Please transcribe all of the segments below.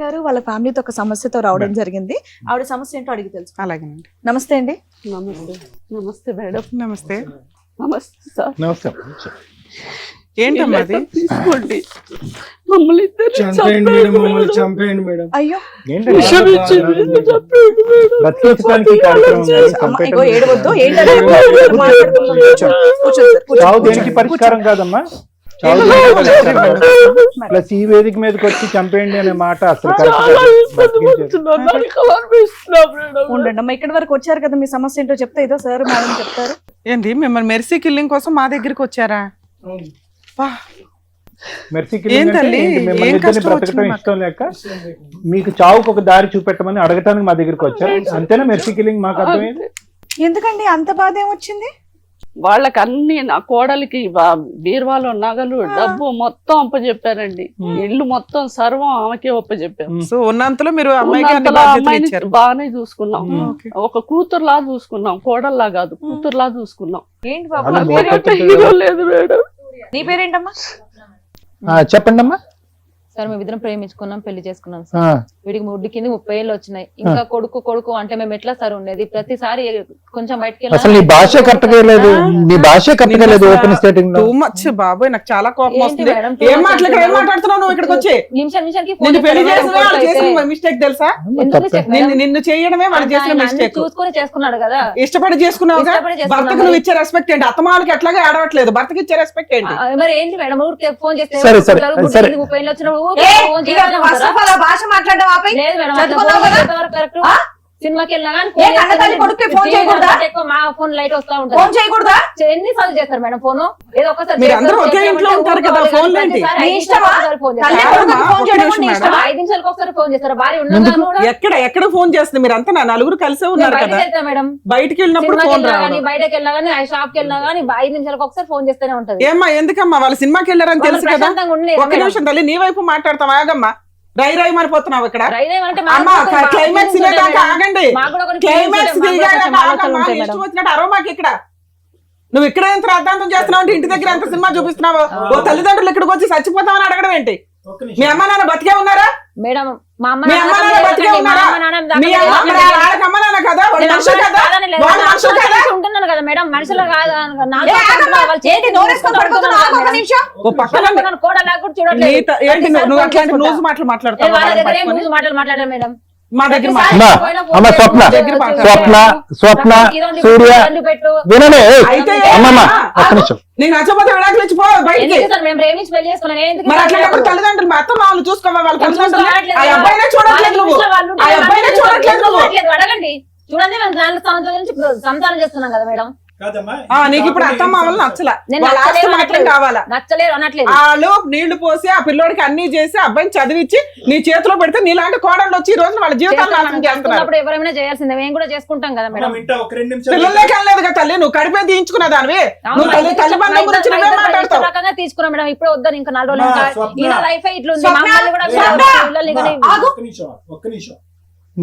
గారు వాళ్ళ ఫ్యామిలీతో ఒక సమస్యతో రావడం జరిగింది. ఆవిడ సమస్య ఏంటో అడిగి తెలుసు. అలాగేనండి. నమస్తే అండి. నమస్తే. నమస్తే మేడం. నమస్తే. నమస్తే సార్. నమస్తే. ఏంటమ్మా అది? తీసుకోండి. మమ్మల్ని చంపేయండి మేడం. అయ్యో ఏడవద్దు. దేనికి పరిష్కారం కాదమ్మా. ప్లస్ ఈ వేదిక మీదకి వచ్చి చంపేయండి అనే మాట అసలు ఉండండి అమ్మా. ఇక్కడి వరకు వచ్చారు కదా, మీ సమస్య ఏంటో చెప్తే ఏదో సార్ మేడం చెప్తారు. ఏంటి మిమ్మల్ని మెర్సీ కిల్లింగ్ కోసం మా దగ్గరికి వచ్చారా? మెర్సీ కిల్లింగ్ బ్రతకటం ఇష్టం లేక మీకు చావుకు ఒక దారి చూపెట్టమని అడగటానికి మా దగ్గరికి వచ్చారు, అంతేనా? మెర్సీ కిల్లింగ్ మాకు అర్థమైంది. ఎందుకండి అంత బాధ ఏమొచ్చింది? వాళ్ళకి అన్ని నా కోడలికి బీరువాలో నగలు డబ్బు మొత్తం అప్పచెప్పారండి. ఇల్లు మొత్తం సర్వం ఆమెకే ఒప్పచెప్పారు. సో ఉన్నంతలో మీరు అమ్మాయిని బాగానే చూసుకున్నాం. ఒక కూతురులా చూసుకున్నాం, కోడల్లా కాదు కూతురులా చూసుకున్నాం. ఏంటి బాబు లేదు మేడం. నీ పేరేంటమ్మా? చెప్పండి అమ్మా. సార్ మేము ఇద్దరం ప్రేమించుకున్నాం, పెళ్లి చేసుకున్నాం సార్. వీడికి 3 కింద 30 ఏళ్ళు వచ్చినాయి. ఇంకా కొడుకు అంటే మేము ఎట్లా సార్ ఉండేది? ప్రతిసారి కొంచెం బయటకి అసలు నీ భాష కరెక్ట్గా లేదు, నీ భాష కరెక్ట్గా లేదు. ఓపెన్ స్టేటింగ్ టూ మచ్ బాబోయ్, నాకు చాలా కోపం వస్తుంది. ఏం మాట్లాడుతున్నావు నువ్వు ఇక్కడికి వచ్చి? నిమిషానికి మిస్టేక్ తెలుసా? నిన్ను చేయడమే వాళ్ళు చేసిన మిస్టేక్. చూసుకొని చేసుకున్నాడు కదా, ఇష్టపడి చేసుకున్నావు. భర్తకు నువ్వు ఇచ్చే రెస్పెక్ట్ ఏంటి? అత్తమాలకి ఎట్లాగా ఆడవట్లేదు, భర్తకి ఇచ్చే రెస్పెక్ట్ ఏంటి? మరి ఏంటి మేడం ఊరికి ఫోన్ చేస్తే 30 ఏళ్ళు వచ్చిన సినిమాకి వెళ్ళినా మా ఫోన్ లైట్ వస్తా ఉంటుంది. ఎన్నిసార్లు చేస్తారు మేడం ఫోన్? ఏదో ఒకసారి 5 నిమిషాలకు ఒకసారి ఫోన్ చేస్తారు. భార్య ఉన్నా ఎక్కడ ఫోన్ చేస్తుంది? మీరు అంతా నలుగురు కలిసే ఉన్నారు కదా మేడం. బయటికి వెళ్ళినప్పుడు బయటకి వెళ్ళినా గానీ షాప్ కి వెళ్ళినా గానీ 5 నిమిషాలకు ఒకసారి ఫోన్ చేస్తూనే ఉంటది. ఏమ్మా ఎందుకమ్మా? వాళ్ళ సినిమాకి వెళ్ళారని తెలుసు కదా. ఒక్క నిమిషం తల్లి, నీ వైపు మాట్లాడతాం. ఆగమ్మా, రై మరిపోతున్నావు ఇక్కడ. క్లైమాక్స్ ఆగండి. క్లైమాక్స్ వచ్చినట్టు అరోమాకి ఇక్కడ నువ్వు ఇక్కడ ఎంత రాద్ధాంతం చేస్తున్నావు అంటే ఇంటి దగ్గర ఎంత సినిమా చూపిస్తున్నావు? ఓ తల్లిదండ్రులు ఇక్కడికి వచ్చి చచ్చిపోతామని అడగడం ఏంటి? మీ అమ్మ నాన్న బతికే ఉన్నారా? మేడం మా అమ్మ మీ అమ్మ నాన్న బతికే ఉన్నారా? వాళ్ళకి అమ్మ నాన్న కదా, ఉంటున్నాను కదా మేడం. మనుషులు కాదు మాట్లాడారు మేడం. మా దగ్గర స్వప్న స్వప్న సూర్య వినలే. నేను నచ్చపోతే విడాకులు ఇచ్చిపో బయటికి. తల్లిదండ్రులు మా అత్త మామూలు చూసుకోవాలి. వాళ్ళ తల్లిదండ్రులు ఆ అబ్బాయినే చూడట్లేదు నువ్వు, ఆ అబ్బాయినే చూడట్లేదు నువ్వు. అడగండి, చూడండి మేము సంతానం చేస్తున్నాం కదా మేడం. నీకు ఇప్పుడు అత్త మామూలు నచ్చలేదు అనట్లేదు. వాళ్ళు నీళ్లు పోసి ఆ పిల్లోడికి అన్ని చేసి అబ్బాయిని చదివించి నీ చేతిలో పెడితే నీలాంటి కోడళ్ళు వచ్చి ఈ రోజు వాళ్ళ జీవితాలు ఎవరైనా చేయాల్సిందే. మేము కూడా చేసుకుంటాం కదా మేడం. పిల్లలే కనలేదు కదా తల్లి, నువ్వు కడిపే తీయించుకున్న దానివి. రకంగా తీసుకున్నాం మేడం. ఇప్పుడు వద్దని ఇంకా 4 రోజులు లైఫ్ ఇట్లుంది.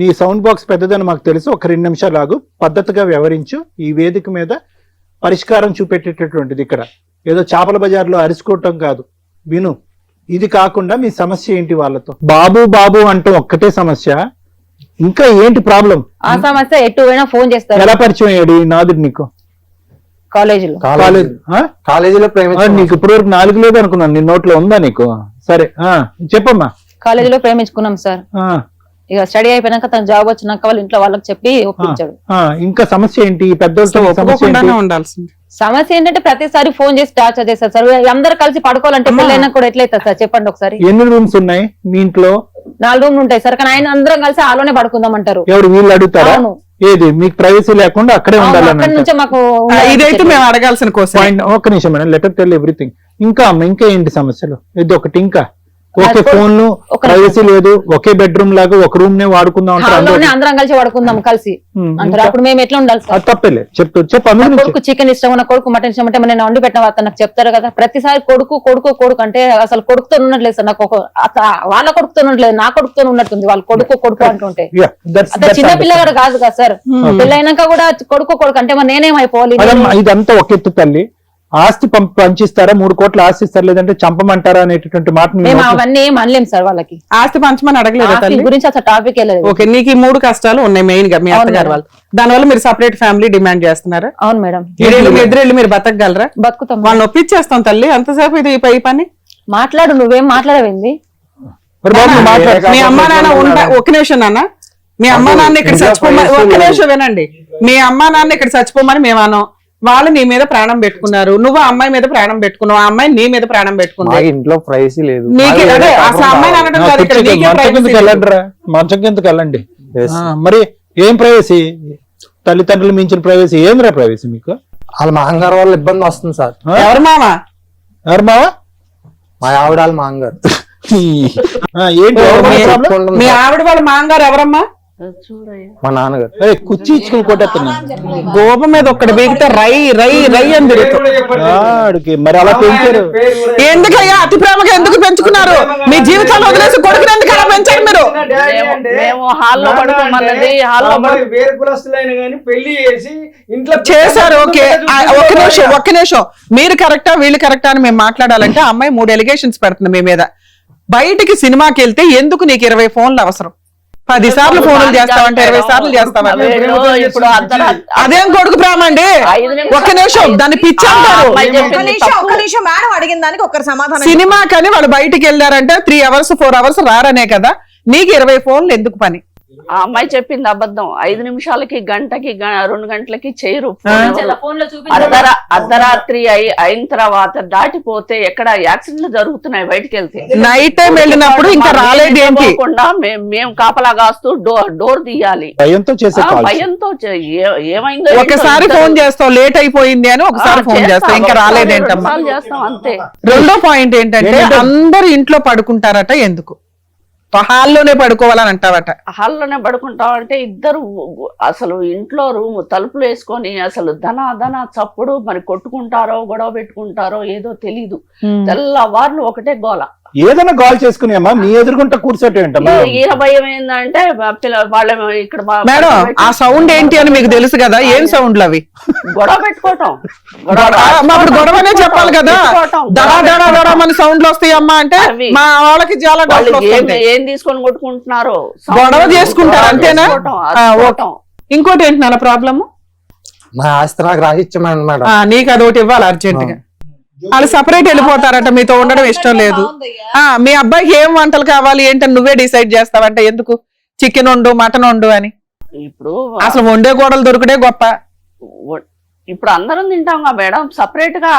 నీ సౌండ్ బాక్స్ పెద్దదని మాకు తెలుసు. ఒక 2 నిమిషాలు ఆగు, పద్ధతిగా వ్యవహరించు. ఈ వేదిక మీద పరిష్కారం చూపెట్టేటటువంటిది. ఇక్కడ ఏదో చేపల బజార్లో అరుచుకోవటం కాదు. విను, ఇది కాకుండా మీ సమస్య ఏంటి? వాళ్ళతో బాబు అంటూ ఒక్కటే సమస్య, ఇంకా ఏంటి ప్రాబ్లం? ఆ సమస్య ఎటు పోయినా ఫోన్ చేస్తారు. ఎలా పరిచయం అయ్యాడు ఈ నాదుడు నీకు? కాలేజీలో నీకు ఇప్పుడు వరకు 4 లేదు అనుకున్నాను, నీ నోట్లో ఉందా నీకు? సరే చెప్పమ్మా. కాలేజీలో ప్రేమించుకున్నాం సార్. ఇక స్టడీ అయిపోయినాక తన జాబ్ వచ్చినాక వాళ్ళ ఇంట్లో వాళ్ళకి చెప్పి ఒప్పించాడు. ఇంకా సమస్య ఏంటి? పెద్దలతో సమస్య ఏంటంటే ప్రతిసారి ఫోన్ చేసి టార్చర్ చేస్తారు సార్. అందరు కలిసి పడుకోవాలంటే పిల్లైనా కూడా ఎట్లయితుంది సార్ చెప్పండి ఒకసారి. ఎన్ని రూమ్స్ ఉన్నాయి మీ ఇంట్లో? 4 రూమ్లు ఉంటాయి సార్, కానీ ఆయన అందరం కలిసి ఆలోనే పడుకుందాం అంటారు. ఎవరు వీళ్ళు అడుగుతారా? ఏది మీకు ప్రైవసీ లేకుండా అక్కడే ఉండాలని? నుంచి మాకు ఇదైతే మేము అడగాల్సిన కోసం. ఒక్క నిమిషం మేడం, లెటర్ టెల్ ఎవ్రీథింగ్. ఇంకా ఏంటి సమస్యలు? ఇది ఒకటి. ఇంకా ఓకే ఫోన్లు ప్రైవసీ లేదు, ఒకే బెడ్రూమ్ లాగా ఒక రూమ్ నే వాడుకుందాం అంటారు హాల్లోనే అందరూ. అందరం కలిసి పడుకుందాం కలిసి అంటారు. అప్పుడు మేము ఎట్లా ఉండాలి సార్? అది తప్పేలే, చెప్పు నా అందులో కొడుకు చికెన్ ఇష్టం, నా కొడుకు మటన్ ఇష్టం అంటే నేను వండి పెట్టిన వాళ్ళు నాకు చెప్తారు కదా. ప్రతిసారి కొడుకు కొడుకు కొడుకు అంటే అసలు కొడుకుతో ఉన్నట్లేదు సార్. నాకు వాళ్ళ కొడుకుతో ఉన్నట్లేదు, నా కొడుకుతో ఉన్నట్టుంది. వాళ్ళు కొడుకు కొడుకు అంటుంటే అదే చిన్న పిల్లగాడు కాదు కదా సార్. పెళ్ళైనాక కూడా కొడుకు కొడుకు అంటే మరి నేనేమైపోవాలి? ఇదంతా ఒక ఎత్తు తల్లి. ఆస్తి పంచిస్తారా, 3 కోట్ల ఆస్తి ఇస్తారు, లేదంటే చంపమంటారా అనేటటువంటి మాట మేము అవన్నీ ఏం అనలేం సార్. వాళ్ళకి ఆస్తి పంచమని అడగలేదు ఆస్తి గురించి అసలు టాపిక్ వెళ్ళలేదు. ఓకే, నీకు ఈ 3 కష్టాలు ఉన్నాయి మెయిన్ గా మీ అత్తగారు వాళ్ళు. దానివల్ల మీరు సపరేట్ ఫ్యామిలీ డిమాండ్ చేస్తున్నారా? అవును మేడం. ఎదురెళ్ళి మీరు బతకగలరా? బతుకుతాం. వాళ్ళని ఒప్పించేస్తాం తల్లి. అంతసేపు ఇది పై పని మాట్లాడు, నువ్వేం మాట్లాడవేంది? మీ అమ్మా నాన్న ఒక నిమిషం నాన్న, మీ అమ్మా నాన్న ఇక్కడ చచ్చిపోమని ఒక్క నిమిషం వినండి. మీ అమ్మా నాన్న ఇక్కడ చచ్చిపోమని మేము అన్నాం. వాళ్ళు నీ మీద ప్రాణం పెట్టుకున్నారు, నువ్వు ఆ అమ్మాయి మీద ప్రాణం పెట్టుకున్నావు, ఆ అమ్మాయి నీ మీద ప్రాణం పెట్టుకుంది. ఇంట్లో ప్రైవసీ లేదు. నీకే అదే అసలు అమ్మాయిని అనడం కాదు ఇక్కడ, నీకే privacy లేదు. వెళ్ళండిరా, మంచం కిందకి వెళ్ళండి. మరి ఏం ప్రైవసీ? తల్లిదండ్రులు మించిన ప్రైవసీ ఏంద్రా ప్రైవసీ మీకు? వాళ్ళ మాంగారు వల్ల ఇబ్బంది వస్తుంది సార్. ఎవరు మామ? ఎవరు మావా? మా ఆవిడ వాళ్ళ మాంగారు. ఏంటి మీ ఆవిడ వాళ్ళ మాంగారు ఎవరమ్మా? మా నాన్నగారు. కుర్చీ ఇచ్చుకుని కొట్టేస్తున్నా గోప మీద ఒక్కడి బీగితే రై రై రై అని తిరుగుతుంది. మరి అలా పెంచారు ఎందుకయ్యా అతి ప్రేమగా ఎందుకు పెంచుకున్నారు? మీ జీవితాలు వదిలేసి కొడుకుని ఎందుకు అలా పెంచారు మీరు? మేము హాల్లో పడుకోమన్నది హాల్లో వేరే కులస్తులైన గానీ పెళ్లి చేసి ఇంట్లో చేశారు. ఓకే, ఒక్క నిమిషం. మీరు కరెక్టా వీళ్ళు కరెక్టా అని మేము మాట్లాడాలంటే అమ్మాయి 3 ఎలిగేషన్స్ పెడుతుంది మీ మీద. బయటికి సినిమాకి వెళ్తే ఎందుకు నీకు 20 ఫోన్లు అవసరం? 10 సార్లు ఫోన్లు చేస్తావంటే 20 సార్లు చేస్తావా? ఇప్పుడు అదేం కొడుకు ప్రేమ అండి? ఒక్క నిమిషం, దాన్ని పిచ్చి అంటారు. ఒక్క నిమిషం మేడం అడిగిన దానికి ఒక్కరు సమాధానం. సినిమా కానీ వాళ్ళు బయటికి వెళ్ళారంటే 3 అవర్స్ 4 అవర్స్ రారనే కదా. నీకు 20 ఫోన్లు ఎందుకు పని? ఆ అమ్మాయి చెప్పింది అబద్ధం. 5 నిమిషాలకి గంటకి 2 గంటలకి చేయరు. అర్ధరాత్రి అయిన తర్వాత దాటిపోతే ఎక్కడ యాక్సిడెంట్లు జరుగుతున్నాయి బయటికి వెళ్తే. నైట్ టైం వెళ్ళినప్పుడు ఇంకా రాలేదు ఏంటి? మేము కాపలా కాస్తూ డోర్ తీయాలి. భయంతో చేసే భయంతో ఏమైందో. ఒకసారి ఫోన్ చేస్తావు లేట్ అయిపోయింది అని, ఒకసారి ఫోన్ చేస్తావు ఇంకా రాలేదేంటమ్మా. చేస్తాం అంతే. రెండో పాయింట్ ఏంటంటే అందరు ఇంట్లో పడుకుంటారట, ఎందుకు హాల్లోనే పడుకోవాలని అంటావట? హాల్లోనే పడుకుంటాం అంటే ఇద్దరు అసలు ఇంట్లో రూమ్ తలుపులు వేసుకొని అసలు ధన చప్పుడు మరి కొట్టుకుంటారో గొడవ పెట్టుకుంటారో ఏదో తెలీదు. తెల్లవార్లు ఒకటే గోల. ఏదైనా కాల్ చేసుకుని అమ్మా మీ ఎదురుకుంటా కూర్చోటం ఈయన భయం ఏంటంటే వాళ్ళ ఇక్కడ మేడం ఆ సౌండ్ ఏంటి అని మీకు తెలుసు కదా, ఏం సౌండ్లు అవి? గొడవ పెట్టుకోవటం. అప్పుడు గొడవనే చెప్పాలి కదా. దడా మన సౌండ్లు వస్తాయి అమ్మా అంటే మా వాళ్ళకి చాలా ఏం తీసుకొని కొట్టుకుంటున్నారు, గొడవ చేసుకుంటారు అంతేనా? ఇంకోటి ఏంటి నాన్న ప్రాబ్లమ్? మా ఆస్తి నాకు రాసిచ్చామండి మేడం. నీకు అదొకటి ఇవ్వాలి అర్జెంట్ గా. వాళ్ళు సపరేట్ వెళ్ళిపోతారట, మీతో ఉండడం ఇష్టం లేదు. మీ అబ్బాయికి ఏం వంటలు కావాలి ఏంటని నువ్వే డిసైడ్ చేస్తావంటే ఎందుకు? చికెన్ వండు మటన్ వండు అని. ఇప్పుడు అసలు వండే గోడలు దొరికితే గొప్ప. ఇప్పుడు అందరం తింటాం మేడం. సపరేట్ గా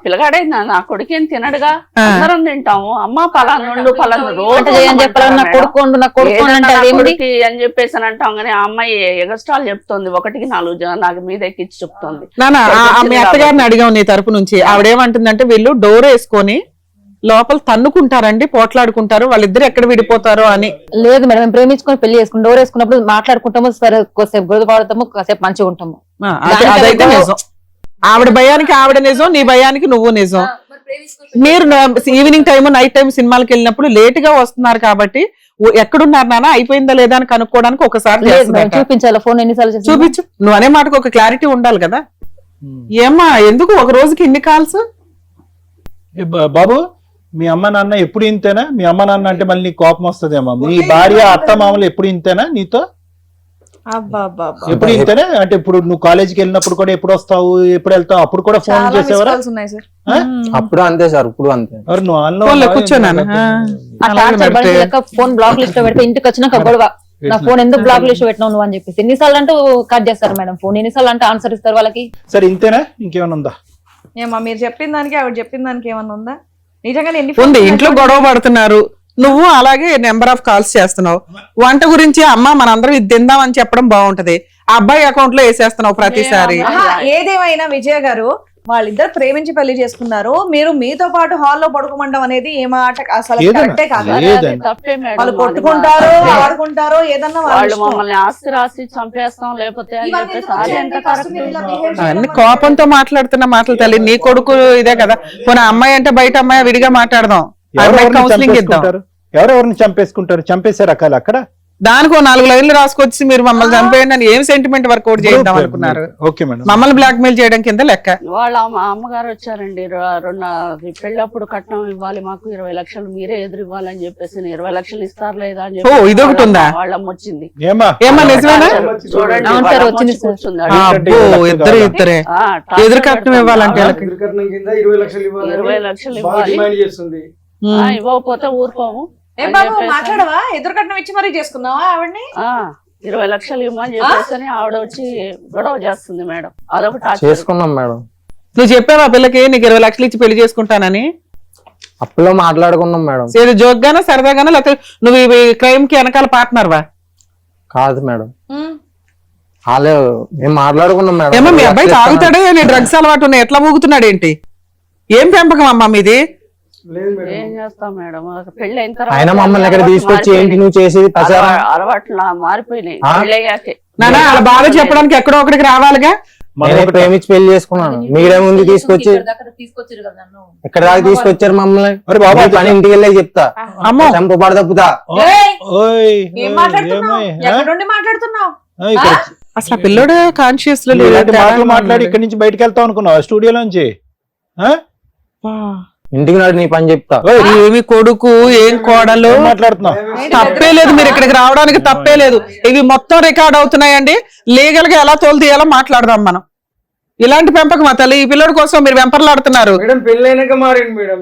పిల్లగాడే నా కొడుకేం తినడుగా, అందరం తింటాము. అమ్మ పలానా రోజు అని చెప్పేసి అని అంటాం. కానీ ఆ అమ్మాయి ఎగస్ట్రాల్ చెప్తుంది, 1కి 4 నాకు మీద ఎక్కించి చెప్తుంది. మీ అత్తగారిని అడిగాం నీ తరపు నుంచి. ఆవిడేమంటుందంటే వీళ్ళు డోర్ వేసుకొని లోపల తన్నుకుంటారండి, పోట్లాడుకుంటారు, వాళ్ళిద్దరు ఎక్కడ విడిపోతారో అని. లేదు మేడం, మేము ప్రేమించుకొని పెళ్లి చేసుకుని డోర్ వేసుకున్నప్పుడు మాట్లాడుకుంటాము, సరే కొద్దిసేపు గొడవ పడతాము, కాసేపు మంచిగా ఉంటాము. అదైతే నిజం. ఆవిడ భయానికి ఆవిడ నిజం, నీ భయానికి నువ్వు నిజం. మీరు ఈవినింగ్ టైం నైట్ టైం సినిమాలకు వెళ్ళినప్పుడు లేట్ గా వస్తున్నారు కాబట్టి ఎక్కడున్నారు నాన్న అయిపోయిందా లేదా అని కనుక్కోవడానికి ఒకసారి చూపించాలి ఫోన్ ఎన్నిసార్లు చూపించు. నువ్వు అనే మాటకు ఒక క్లారిటీ ఉండాలి కదా. ఏమ్మా ఎందుకు ఒక రోజుకి ఇన్ని కాల్స్? బాబు మీ అమ్మ నాన్న ఎప్పుడు ఇంతేనా? మీ అమ్మ నాన్న అంటే మళ్ళీ నీకు కోపం వస్తుందేమో. మీ భార్య అత్త మామలు ఎప్పుడు ఇంతేనా నీతో? ఎప్పుడు ఇంతేనా? అంటే ఇప్పుడు నువ్వు కాలేజీకి వెళ్ళినప్పుడు కూడా ఎప్పుడు వస్తావు ఎప్పుడు వెళ్తావు అప్పుడు కూడా ఫోన్ చేసేవారా? అప్పుడు అంతే సార్, ఇప్పుడు అంతే. కూర్చోన్నాను ఫోన్ బ్లాక్ లిస్ట్ లో పెడితే ఇంటికి వచ్చినాక గొడవ, నా ఫోన్ ఎందుకు బ్లాక్ లిస్ట్ పెట్టినావు నువ్వు అని చెప్పేసి. ఎన్నిసార్లు అంటూ కట్ చేస్తారు మేడం ఫోన్, ఎన్నిసార్లు అంటే ఆన్సర్ ఇస్తారు వాళ్ళకి. సరే ఇంతేనా ఇంకేమైనా ఉందా? ఏమా మీరు చెప్పిన దానికి ఆవిడ చెప్పిన దానికి ఏమన్నా ఉందా? నిజంగానే ఉంది. ఇంట్లో గొడవ పడుతున్నారు, నువ్వు అలాగే నెంబర్ ఆఫ్ కాల్స్ చేస్తున్నావు. వంట గురించి అమ్మ మనందరం ఇది తిందామని చెప్పడం బాగుంటది, ఆ అబ్బాయి అకౌంట్ లో వేసేస్తున్నావు ప్రతిసారి. ఏదేమైనా విజయ గారు వాళ్ళిద్దరు ప్రేమించి పెళ్లి చేసుకున్నారు, మీరు మీతో పాటు హాల్లో పడుకోమండం అనేది ఏ మాట అసలు ఏదైనా, కరెక్టే కాదు. ఏదైనా. తప్పే మేడం. వాళ్ళు అది కొట్టుకుంటారు, ఆడుకుంటారు, ఏదన్నా వాళ్ళ వాళ్ళు ఇష్టం. మమ్మల్ని ఆస్తి రాసి చంపేస్తాం లేకపోతే అని ఇవన్నీ చెప్పేసి ఎందుకు అది ఎంత వచ్చాయండి? కరెక్ట్? ఫస్ట్ మీరు ఇలా behave చేయడం అన్ని వల్ల కోపంతో మాట్లాడుతున్న మాటలు తల్లి. నీ కొడుకు ఇదే కదా, పోనీ అమ్మాయి అంటే బయట అమ్మాయి విడిగా మాట్లాడదాం, ఎవరెవరిని కౌన్సిలింగ్ ఇద్దాం. చంపేసుకుంటారు? ఎవరెవరిని చంపేసుకుంటారు? చంపేసే రకాలు అక్కడ. దానికి 4 లైన్లు రాసుకొచ్చి మీరు మమ్మల్ని చంపేయండి అని ఏం సెంటిమెంట్ వర్కౌట్ చేద్దాం అనుకున్నారు? Okay madam. మమ్మల్ని బ్లాక్ మెయిల్ చేయడం కింద లెక్క. వాళ్ళ అమ్మగారు వచ్చారండి, పెళ్ళప్పుడు కట్నం ఇవ్వాలి మాకు 20 లక్షలు మీరే ఎదురు ఇవ్వాలని చెప్పేసి 20 లక్షలు ఇస్తారు లేదా అని ఓ, ఇదొకటి ఉందా? వాళ్ళమ్మ వచ్చింది. ఏమా ఏమా నిజమేనా? చూడండి అవును సార్, వాళ్ళ అమ్మ వచ్చింది వచ్చి సార్. కూర్చుంది. అబ్బో, ఇద్దరే ఆ, టార్చర్ ఎదురు కట్నం పెడుతుంది. ఇవ్వాలంటే ఆ, వాళ్ళకి. ఎదురుకట్నం కింద 20 లక్షలు 20 లక్షలు బాగా ఇవ్వాలి. డిమాండ్ చేస్తుంది. ఇవ్వకపోతే ఊరుకోము ఏం అని బాబు చెప్పేసి. మాట్లాడవా? ఎదురు కట్నం ఇచ్చి మరీ చేసుకున్నావా ఆవిడ్ని? 20 లక్షలు ఇవ్వమని చెప్పేసి ఆవిడ వచ్చి గొడవ చేస్తుంది మేడం. అదొక టార్చర్. చేసుకున్నాం మేడం. నువ్వు చెప్పావా పిల్లకి నీకు 20 లక్షలు ఇచ్చి పెళ్లి చేసుకుంటానని? అప్పులో మాట్లాడుకున్నాం మేడం. ఏదో జోక్గానా సరదాగానా, లేకపోతే నువ్వు ఈ క్రైమ్ కి వెనకాల పార్ట్నర్వా? కాదు మేడం, వాళ్ళే మేము మాట్లాడుకున్నాం మేడం. ఏమో మీ అబ్బాయి తాగుతాడే, డ్రగ్స్ అలవాటు ఉన్నాయి, ఎట్లా ఊగుతున్నాడు ఏంటి? ఏం పెంపకం అమ్మా మీది? లేదు మేడం. ఏం చేస్తాం మేడం, పెళ్లి అయిన ఆయన మమ్మల్ని ఎక్కడ తీసుకొచ్చి ఏంటి నువ్వు చేసేది ప్రచారం అలవాట్లు మారిపోయినాయి ఆ? పెళ్ళయ్యాకే. నానా వాళ్ళ బాధ చెప్పడానికి ఎక్కడో ఒకటికి రావాలిగా. నేనే ప్రేమించి పెళ్లి చేసుకున్నాను. మీరేముంది తీసుకొచ్చి తీసుకొచ్చారు కదా నన్ను. ఎక్కడ దాకా తీసుకొచ్చారు మమ్మల్ని? అరే బాబు, మీ పని ఇంటికి వెళ్ళే చెప్తా. అమ్మో, చంపబడ తప్పుతా. ఏయ్! ఓయ్, ఏం ఓయ్, మాట్లాడుతున్నావు? ఏమై, ఆ? ఎక్కడ నుండి మాట్లాడుతున్నావు? ఆ, ఇక్కడ అసలు ఆ పిల్లోడు కాన్షియస్ లో నువ్వు ఇలాంటి మాటలు లేడు. మాట్లాడి ఇక్కడి నుంచి బయటకు వెళ్తావు అనుకున్నావు స్టూడియోలోంచి? ఇంటికి నాడు నీ పని చెప్తా. ఏమి కొడుకు ఏం కోడలు ఏం మాట్లాడుతున్నావు? తప్పే లేదు, మీరు ఇక్కడికి రావడానికి తప్పే లేదు. ఇవి మొత్తం రికార్డ్ అవుతున్నాయండి. లీగల్ గా ఎలా తోలు తీయాలో మాట్లాడదాం మనం. ఇలాంటి పెంపకం తల్లి, ఈ పిల్లడి కోసం మీరు వెంపర్లాడుతున్నారు. మేడం పెళ్ళైనాక మారింది మేడం.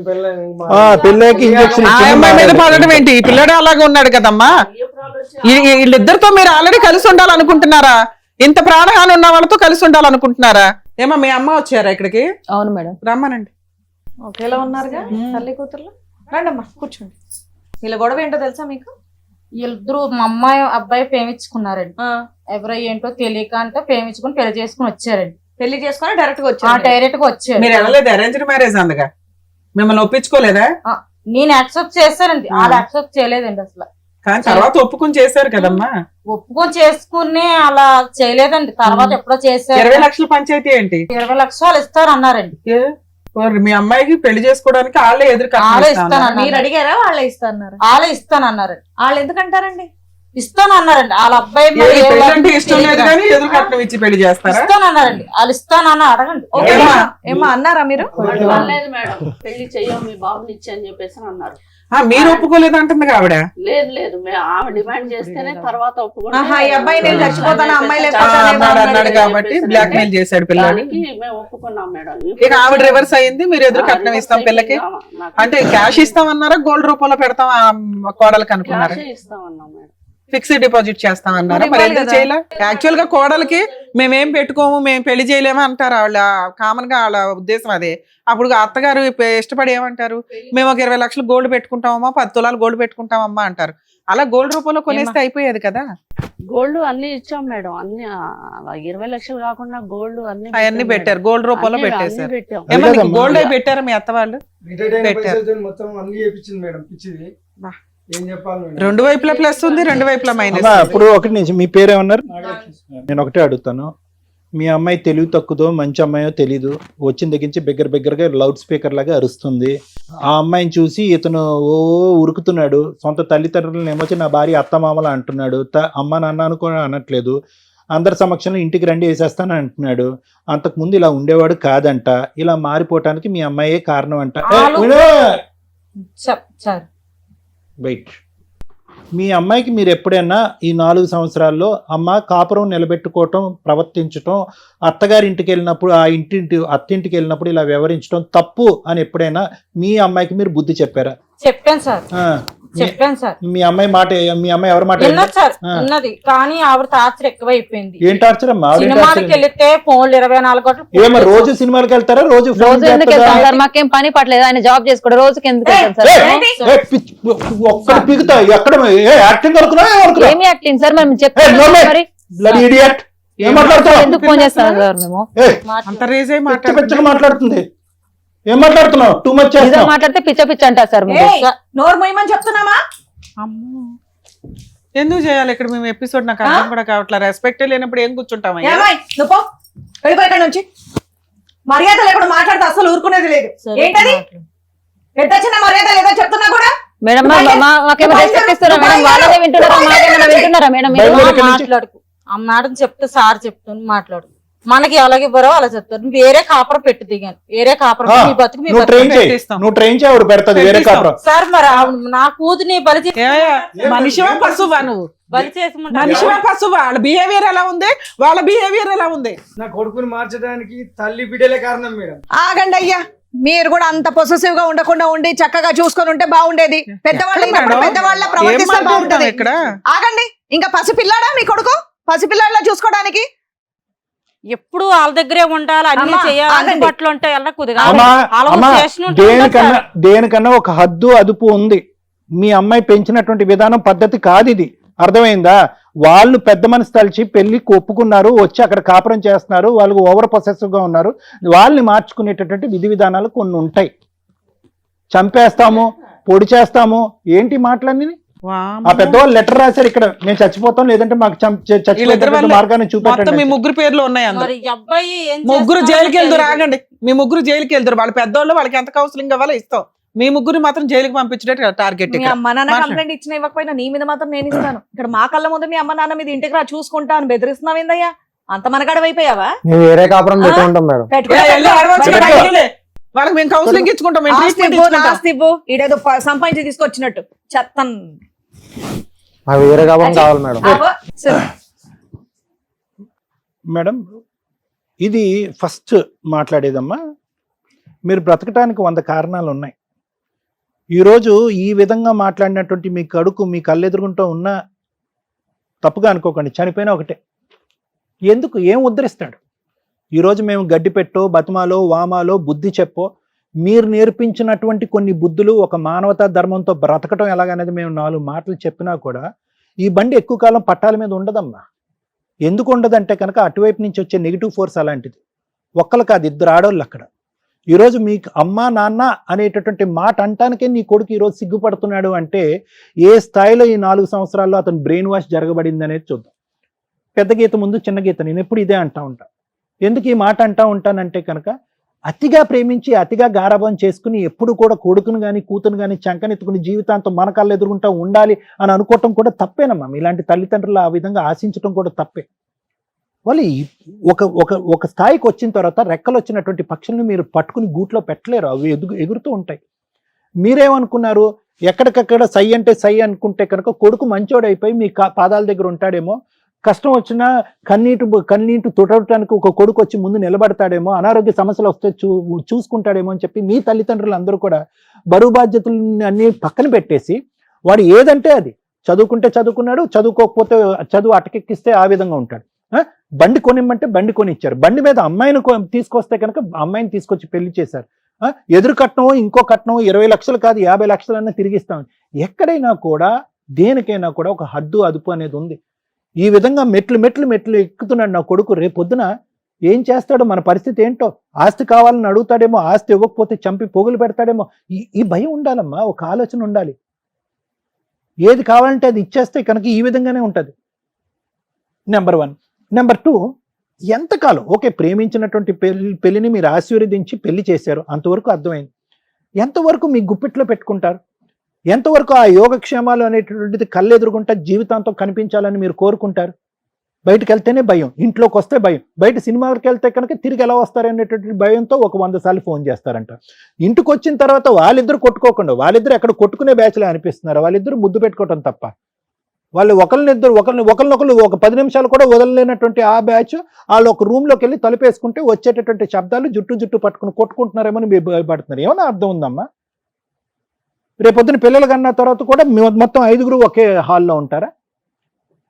పిల్లకి ఇంజక్షన్ ఆ అమ్మాయి మీద పడడం ఏంటి? ఈ పిల్లడే అలాగే ఉన్నాడు కదమ్మా. వీళ్ళిద్దరితో మీరు ఆల్రెడీ కలిసి ఉండాలనుకుంటున్నారా? ఇంత ప్రాణహాని ఉన్న వాళ్ళతో కలిసి ఉండాలనుకుంటున్నారా? ఏమో మీ అమ్మ వచ్చారా ఇక్కడికి? అవును మేడం. రమ్మనండి. ఒకేలా ఉన్నారుగా తల్లి కూతుర్లు. రండమ్మా కూర్చోండి. వీళ్ళ గొడవ ఏంటో తెలుసా మీకు? వీళ్ళిద్దరు మా అమ్మాయి అబ్బాయి ప్రేమించుకున్నారండి. ఎవరో ఏంటో తెలియక అంటే ప్రేమించుకుని పెళ్లి చేసుకుని వచ్చారండి. పెళ్లి చేసుకుని డైరెక్ట్ గా వచ్చారు. డైరెక్ట్ గా వచ్చారు. మీరు వెళ్ళలేదు అరేంజ్డ్ మ్యారేజ్ అందుగా? మిమ్మల్ని ఒప్పించుకోలేదా? నేను యాక్సెప్ట్ చేశానండి, వాళ్ళు యాక్సెప్ట్ చేయలేదండి అసలు. కానీ తర్వాత ఒప్పుకుని చేశారు కదమ్మా. ఒప్పుకొని చేసుకుని అలా చేయలేదండి. తర్వాత ఎప్పుడో చేశారు. 20 లక్షల పంచాయతీ ఏంటి? 20 లక్షలు ఇస్తారు అన్నారండి. మీ అమ్మాయికి పెళ్లి చేసుకోవడానికి వాళ్ళే ఎదురు వాళ్ళే ఇస్తానన్నారు. మీరు అడిగారా? వాళ్ళే ఇస్తాన్నారు. వాళ్ళే ఇస్తానన్నారండి. వాళ్ళు ఎందుకంటారండి? ఇస్తానన్నారండి. వాళ్ళ అబ్బాయి మరి ఏ పెళ్లి అంటే వర్క్ ఇష్టం లేదు కానీ ఎదురు కట్నం ఇచ్చి పెళ్లి చేస్తారా? ఇస్తానన్నారండి. వాళ్ళు ఇస్తానన్న అడగండి. ఏమ్మా? ఏమా అన్నారా మీరు? లేదు మేడం, పెళ్లి చెయ్యం మీ బాబుని ఇచ్చి అని చెప్పేసి అన్నారు. మీరు ఒప్పుకోలేదు అంటుంది ఆవిడ. లేదు లేదు, ఆమె డిమాండ్ చేస్తేనే తర్వాత ఒప్పుకుంటే ఆహా, ఈ అబ్బాయి నేను చచ్చిపోతాను, అమ్మాయి అన్నాడు కాబట్టి బ్లాక్ మెయిల్ చేశాడు పిల్లలు. దానికి మేము ఒప్పుకున్నాం మేడం. ఇక ఆవిడ రివర్స్ అయింది, మీరు ఎదురు కట్నం ఇస్తాం పిల్లకి అంటే క్యాష్ ఇస్తామన్నారా గోల్డ్ రూపంలో పెడతాం కోడలకి అనుకున్నారా? ఇస్తామన్నాం మేడం. ఫిక్స్డ్ డిపాజిట్ చేస్తామన్నారా? మరి ఎందుకు చేయలే? యాక్చువల్ గా కోడలకి మేమేం పెట్టుకోము, మేము పెళ్లి చేయలేము అంటారు వాళ్ళ కామన్ గా, వాళ్ళ ఉద్దేశం అదే. అప్పుడు అత్తగారు ఇష్టపడి ఏమంటారు? మేము ఒక 20 లక్షలు గోల్డ్ పెట్టుకుంటామమ్మా, 10 తులాలు గోల్డ్ పెట్టుకుంటామమ్మా అంటారు. అలా గోల్డ్ రూపంలో కొనేస్తే అయిపోయేది కదా. గోల్డ్ అన్ని ఇచ్చాం మేడం, అన్ని 20 లక్షలు కాకుండా గోల్డ్ అవన్నీ పెట్టారు, గోల్డ్ రూపంలో పెట్టేశారు. పెట్టాం. ఏమో మీకు గోల్డ్ అయి పెట్టారా మీ అత్త వాళ్ళు? మొత్తం అన్ని చేపించింది మేడం. పిచ్చిది ఏం చెప్పాలి మేడం? రెండు వైపులా ప్లస్ ఉంది, రెండు వైపులా మైనస్. ఇప్పుడు ఒకటి నుంచి మీ పేరేమన్నారు? నేను ఒకటే అడుగుతాను, మీ అమ్మాయి తెలివి తక్కువదో మంచి అమ్మాయో తెలీదు, వచ్చిన దగ్గర నుంచి బిగ్గరగా లౌడ్ స్పీకర్ లాగా అరుస్తుంది. ఆ అమ్మాయిని చూసి ఇతను ఉరుకుతున్నాడు. సొంత తల్లిదండ్రులను ఏమొచ్చి నా భార్య అత్తమామలా అంటున్నాడు. అమ్మ నాన్న అనుకో అనట్లేదు. అందరి సమక్షంలో ఇంటికి రండి వేసేస్తాను అంటున్నాడు. అంతకుముందు ఇలా ఉండేవాడు కాదంట. ఇలా మారిపోవటానికి మీ అమ్మాయే కారణం అంట. వెయిట్, మీ అమ్మాయికి మీరు ఎప్పుడైనా ఈ 4 సంవత్సరాల్లో అమ్మ కాపురం నిలబెట్టుకోవటం, ప్రవర్తించటం, అత్తగారింటికి వెళ్ళినప్పుడు అత్తింటికి వెళ్ళినప్పుడు ఇలా వ్యవహరించడం తప్పు అని ఎప్పుడైనా మీ అమ్మాయికి మీరు బుద్ధి చెప్పారా? చెప్పాను సార్. చెప్పాను సార్. మీ అమ్మాయి మాట, మీ అమ్మాయి ఎవరి మాట విన్నది సార్, ఉన్నది. కానీ ఆవిడ టార్చర్ ఎక్కువైపోయింది. ఏం టార్చర్ అమ్మా? సినిమాకి వెళ్తే ఫోన్లు 24 గంటలు. ఏమో రోజు సినిమాకి వెళ్తారా? రోజు ఎందుకు వెళ్తాం సార్? మాకేం పని పట్టలేదు, ఆయన జాబ్ చేసుకోవడం. రోజుకి ఎందుకు వెళ్తాం సార్? ఒక్కడ పీకుతా ఎక్కడ యాక్టింగ్ అనుకున్నా? ఏమి యాక్టింగ్ సార్? మేము చెప్తాం మరి. ఇడియట్ ఏం మాట్లాడుతున్నావు? ఎందుకు ఫోన్ చేస్తాను సార్ మేము? ఏయ్, అంత రేజ్ అయి పిచ్చ పిచ్చగా మాట్లాడుతుంది. ఏం మాట్లాడుతున్నావు? టూ మచ్ ఇదో చేస్తున్నావు. మాట్లాడితే పిచ్చ పిచ్చ అంటారు సార్ మీరు. ఏయ్, నోరు మొయ్యమని చెప్తున్నామా? అమ్మో ఎందుకు చేయాలి ఇక్కడ మేము ఎపిసోడ్? నాకు అర్థం కూడా కావట్లేదు. రెస్పెక్ట్ లేనప్పుడు ఏం కూర్చుంటామయ్యా? ఏమాయ్ నువ్వు పో, వెళ్ళిపోయి ఇక్కడ నుంచి. మర్యాద లేకుండా మాట్లాడితే అసలు ఊరుకునేది లేదు. ఏంటది పెద్ద చిన్న మర్యాద లేదో చెప్తున్నా కూడా. మేడం మాకేమో రెస్పెక్ట్ ఇస్తారా మేడం? వాళ్ళదే వింటున్నారా మాకేమైనా వింటున్నారా మేడం? మాట్లాడుకు ఆ మేడం చెప్తే సార్ చెప్తాను మాట్లాడు. మనకి ఎలాగే బరో అలా చెప్తారు. నువ్వు వేరే కాపురం పెట్టి దిగాను, వేరే కాపురం మీ బతుకు మీ నువ్వు ట్రైన్ చేయి, పెట్టిస్తాం. నువ్వు ట్రైన్ చేయి, ఆవిడ పెడతది వేరే కాపురం. సార్ మరి నా కూతుని బలి చేసి మనిషివా పశువా నువ్వు? బలి చేసుకుంటా మనిషివా పశువా? వాళ్ళ బిహేవియర్ ఎలా ఉంది, వాళ్ళ బిహేవియర్ ఎలా ఉంది? నా కొడుకుని మార్చడానికి తల్లి బిడ్డలే కారణం మేడం. ఆగండి అయ్యా, మీరు కూడా అంత పొసెసివ్ గా ఉండకుండా ఉండి చక్కగా చూసుకొని ఉంటే బాగుండేది. పెద్దవాళ్ళు అయినప్పుడు పెద్దవాళ్ళ ప్రవర్తిస్తే బాగుంటది. ఇక్కడ ఆగండి, ఇంకా పసిపిల్లాడా మీ కొడుకు? పసిపిల్లాడిలా చూసుకోవడానికి ఎప్పుడు వాళ్ళ దగ్గరే ఉండాలి, అన్ని అమ్మా, చేయాలి, ఆగండి. అందుబాటులో ఉంటాయి. వెళ్ళకూడదు అమ్మా, దేనికన్నా ఒక హద్దు అదుపు ఉంది. మీ అమ్మాయి పెంచినటువంటి విధానం పద్ధతి కాదు ఇది, అర్థమైందా? వాళ్ళు పెద్ద మనసు తలిచి పెళ్లికి ఒప్పుకున్నారు, వచ్చి అక్కడ కాపురం చేస్తున్నారు, వాళ్ళు ఓవర్ పొసెసివ్ గా ఉన్నారు. వాళ్ళని మార్చుకునేటటువంటి విధి విధానాలు కొన్ని ఉంటాయి. చంపేస్తాము, పొడి చేస్తాము, ఏంటి మాటలన్నీ? ఆ పెద్దవాళ్ళు లెటర్ రాశారు, ఇక్కడ నేను చచ్చిపోతాం లేదంటే మాకు చచ్చిపోతే మార్గాన్ని మొత్తం చూపెట్టండి. మీ ముగ్గురు పేర్లు ఉన్నాయి అందులో. మరి ఈ అబ్బాయి ఏం ముగ్గురు చేస్తాడో జైలుకి వెళ్తారు. తెలియదు. ఆగండి, మీ ముగ్గురు జైలుకి వెళ్తారు. వాళ్ళ పెద్దోళ్ళు, వాళ్ళకి ఎంత కౌన్సిలింగ్ కావాలో ఇస్తాం. మీ ముగ్గురు మాత్రం జైలుకి పంపించేట టార్గెట్. మీ అమ్మ నాన్న కంప్లైంట్ ఇచ్చిన ఇవ్వకపోయినా నీ మీద మాత్రం నేను ఇస్తాను. ఇక్కడ మా కళ్ళ ముందు మీ అమ్మ నాన్న మీద ఇంటికి రా చూసుకుంటా అని బెదిరిస్తున్నావు ఏందయ్యా? అంత మనగడవైపోయావా? మేము వేరే కాపురం పెట్టుకుంటాం మేడం. వాళ్ళకి మేము కౌన్సిలింగ్ ఇచ్చుకుంటాం, మేము ట్రీట్మెంట్ ఇచ్చుకుంటాం. ఈడేదో సంపాదించి తీసుకొచ్చినట్టు చెత్తన్. మాకు వేరే కాపురం కావాలి మేడం. మేడం, ఇది ఫస్ట్ మాట్లాడేదమ్మా. మీరు బ్రతకటానికి 100 కారణాలు ఉన్నాయి. ఈరోజు ఈ విధంగా మాట్లాడినటువంటి మీ కడుకు మీ కళ్ళెదురుగుంటూ ఉన్న తప్పుగా అనుకోకండి, చనిపోయినా ఒకటే. ఎందుకు, ఏం ఉద్ధరిస్తాడు? ఈరోజు మేము గడ్డి పెట్టో, బతుమాలో, వామాలో, బుద్ధి చెప్పో, మీరు నేర్పించినటువంటి కొన్ని బుద్ధులు, ఒక మానవతా ధర్మంతో బ్రతకటం ఎలాగనేది మేము 4 మాటలు చెప్పినా కూడా ఈ బండి ఎక్కువ కాలం పట్టాల మీద ఉండదమ్మా. ఎందుకు ఉండదంటే కనుక అటువైపు నుంచి వచ్చే నెగిటివ్ ఫోర్స్ అలాంటిది. ఒక్కరు కాదు, 2 ఆడోళ్ళు అక్కడ. ఈరోజు మీకు అమ్మ నాన్న అనేటటువంటి మాట అంటానికే నీ కొడుకు ఈరోజు సిగ్గుపడుతున్నాడు అంటే ఏ స్థాయిలో ఈ 4 సంవత్సరాల్లో అతను బ్రెయిన్ వాష్ జరగబడింది అనేది చూద్దాం. పెద్ద గీత ముందు చిన్న గీత, నేను ఎప్పుడు ఇదే అంటా ఉంటా. ఎందుకు ఈ మాట అంటా ఉంటానంటే కనుక అతిగా ప్రేమించి అతిగా గారాబం చేసుకుని ఎప్పుడు కూడా కొడుకును కానీ కూతురు కానీ చంకనెత్తుకుని జీవితాంతం మన కళ్ళు ఎదురుకుంటా ఉండాలి అని అనుకోవటం కూడా తప్పేనమ్మా. ఇలాంటి తల్లిదండ్రులు ఆ విధంగా ఆశించడం కూడా తప్పే. వాళ్ళు ఒక స్థాయికి వచ్చిన తర్వాత రెక్కలు వచ్చినటువంటి పక్షుల్ని మీరు పట్టుకుని గూట్లో పెట్టలేరు, అవి ఎగురుతూ ఉంటాయి. మీరేమనుకున్నారు, ఎక్కడికక్కడ సై అంటే సై అనుకుంటే కనుక కొడుకు మంచోడైపోయి మీ పాదాల దగ్గర ఉంటాడేమో, కష్టం వచ్చినా కన్నీటి తుడవటానికి ఒక కొడుకు వచ్చి ముందు నిలబడతాడేమో, అనారోగ్య సమస్యలు వస్తే చూసుకుంటాడేమో అని చెప్పి మీ తల్లిదండ్రులు అందరూ కూడా బరువు బాధ్యతలు అన్ని పక్కన పెట్టేసి వాడు ఏదంటే అది, చదువుకుంటే చదువుకున్నాడు, చదువుకోకపోతే చదువు అటకెక్కిస్తే ఆ విధంగా ఉంటాడు. బండి కొనిమ్మంటే బండి కొనిచ్చారు, బండి మీద అమ్మాయిని తీసుకొస్తే కనుక అమ్మాయిని తీసుకొచ్చి పెళ్లి చేశారు. ఎదురు కట్నం ఇంకో కట్నం 20 లక్షలు కాదు 50 లక్షలన్నా తిరిగిస్తాం. ఎక్కడైనా కూడా దేనికైనా కూడా ఒక హద్దు అదుపు అనేది ఉంది. ఈ విధంగా మెట్లు ఎక్కుతున్నాడు నా కొడుకు, రేపొద్దున ఏం చేస్తాడో, మన పరిస్థితి ఏంటో, ఆస్తి కావాలని అడుగుతాడేమో, ఆస్తి ఇవ్వకపోతే చంపి పోగులు పెడతాడేమో. ఈ భయం ఉండాలమ్మా, ఒక ఆలోచన ఉండాలి. ఏది కావాలంటే అది ఇచ్చేస్తే కనుక ఈ విధంగానే ఉంటుంది. నెంబర్ 1. నెంబర్ 2, ఎంతకాలం ఓకే ప్రేమించినటువంటి పెళ్లిని మీరు ఆశీర్వదించి పెళ్లి చేశారు, అంతవరకు అర్థమైంది. ఎంతవరకు మీ గుప్పిట్లో పెట్టుకుంటారు? ఎంతవరకు ఆ యోగక్షేమాలు అనేటటువంటిది కళ్ళెదురుగుంటా జీవితాంతం కనిపించాలని మీరు కోరుకుంటారు? బయటకు వెళ్తేనే భయం, ఇంట్లోకి వస్తే భయం, బయట సినిమాకి వెళ్తే కనుక తిరిగి ఎలా వస్తారనేటటువంటి భయంతో ఒక 100 సార్లు ఫోన్ చేస్తారంట. ఇంటికి వచ్చిన తర్వాత వాళ్ళిద్దరు కొట్టుకోకుండా, వాళ్ళిద్దరు ఎక్కడ కొట్టుకునే బ్యాచ్లే అనిపిస్తున్నారు, వాళ్ళిద్దరు ముద్దు పెట్టుకోవటం తప్ప. వాళ్ళు ఒకరినొకరు ఒక 10 నిమిషాలు కూడా వదలలేనటువంటి ఆ బ్యాచ్ వాళ్ళు ఒక రూమ్లోకి వెళ్ళి తలుపేసుకుంటే వచ్చేటటువంటి శబ్దాలు జుట్టు పట్టుకుని కొట్టుకుంటున్నారేమో అని భయపడుతున్నారు. ఏమైనా అర్థం ఉందమ్మా? రేపొద్దున పిల్లలు కన్నా తర్వాత కూడా మొత్తం 5గురు ఒకే హాల్లో ఉంటారా?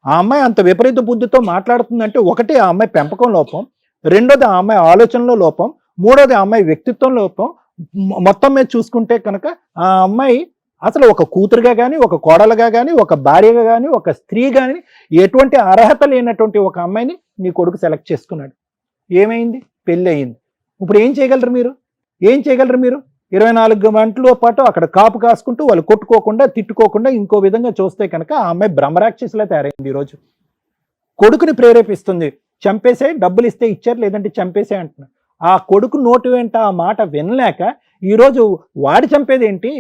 ఆ అమ్మాయి అంత విపరీత బుద్ధితో మాట్లాడుతుందంటే, ఒకటి ఆ అమ్మాయి పెంపకం లోపం, రెండోది ఆ అమ్మాయి ఆలోచనలో లోపం, మూడోది ఆ అమ్మాయి వ్యక్తిత్వం లోపం. మొత్తం మీద చూసుకుంటే కనుక ఆ అమ్మాయి అసలు ఒక కూతురుగా కానీ, ఒక కోడలుగా కానీ, ఒక భార్యగా కానీ, ఒక స్త్రీ కానీ ఎటువంటి అర్హత లేనటువంటి ఒక అమ్మాయిని నీ కొడుకు సెలెక్ట్ చేసుకున్నాడు. ఏమైంది? పెళ్ళి అయింది. ఇప్పుడు ఏం చేయగలరు మీరు? 24 గంటల పాటు అక్కడ కాపు కాసుకుంటూ వాళ్ళు కొట్టుకోకుండా తిట్టుకోకుండా ఇంకో విధంగా చూస్తే కనుక ఆ అమ్మాయి బ్రహ్మరాక్షసులా తయారైంది. ఈరోజు కొడుకుని ప్రేరేపిస్తుంది, చంపేసే, డబ్బులు ఇస్తే ఇచ్చారు, లేదంటే చంపేసే అంటున్నారు. ఆ కొడుకు నోటి వెంట ఆ మాట వినలేక ఈరోజు వాడి చంపేది ఏంటి,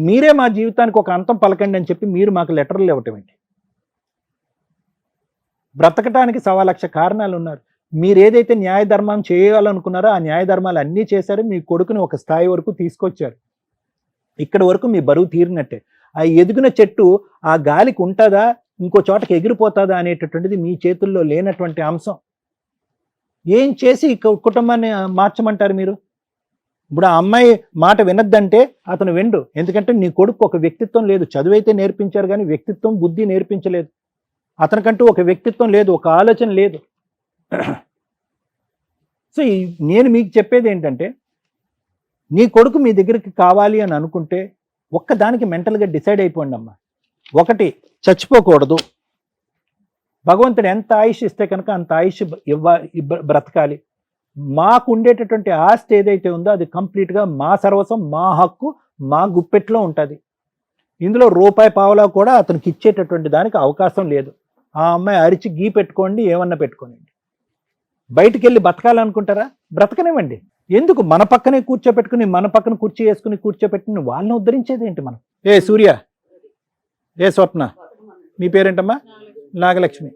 మీరే మా జీవితానికి ఒక అంతం పలకండి అని చెప్పి మీరు మాకు లెటర్లు ఇవ్వటం ఏంటి? బ్రతకటానికి 1,00,000 కారణాలు ఉన్నారు. మీరు ఏదైతే న్యాయ ధర్మం చేయాలనుకున్నారో ఆ న్యాయ ధర్మాలు అన్నీ చేశారు. మీ కొడుకుని ఒక స్థాయి వరకు తీసుకొచ్చారు. ఇక్కడ వరకు మీ బరువు తీరినట్టే. ఆ ఎదిగిన చెట్టు ఆ గాలికి ఉంటుందా, ఇంకో చోటకి ఎగిరిపోతుందా అనేటటువంటిది మీ చేతుల్లో లేనటువంటి అంశం. ఏం చేసి కుటుంబాన్ని మార్చమంటారు మీరు? ఇప్పుడు ఆ అమ్మాయి మాట వినద్దంటే అతను వెండు. ఎందుకంటే నీ కొడుకు ఒక వ్యక్తిత్వం లేదు. చదువైతే నేర్పించారు కానీ వ్యక్తిత్వం, బుద్ధి నేర్పించలేదు. అతనికంటూ ఒక వ్యక్తిత్వం లేదు, ఒక ఆలోచన లేదు. సో నేను మీకు చెప్పేది ఏంటంటే, నీ కొడుకు మీ దగ్గరికి కావాలి అని అనుకుంటే ఒక్కదానికి మెంటల్గా డిసైడ్ అయిపోండి అమ్మా. ఒకటి, చచ్చిపోకూడదు. భగవంతుడు ఎంత ఆయుష్ ఇస్తే కనుక అంత ఆయుష్ బ్రతకాలి. మాకు ఉండేటటువంటి ఆస్తి ఏదైతే ఉందో అది కంప్లీట్గా మా సర్వస్వం, మా హక్కు, మా గుప్పెట్లో ఉంటుంది. ఇందులో రూపాయి పావలా కూడా అతనికి ఇచ్చేటటువంటి దానికి అవకాశం లేదు. ఆ అమ్మాయి అరిచి గీ పెట్టుకోండి, ఏమన్నా పెట్టుకోండి. బయటికి వెళ్ళి బతకాలనుకుంటారా? బ్రతకనివ్వండి. ఎందుకు మన పక్కనే కూర్చోపెట్టుకుని, మన పక్కన కుర్చీ వేసుకుని కూర్చోపెట్టుకుని వాళ్ళని ఉద్ధరించేది ఏంటి మనం? ఏ సూర్య, ఏ స్వప్న, మీ పేరేంటమ్మా? నాగలక్ష్మి.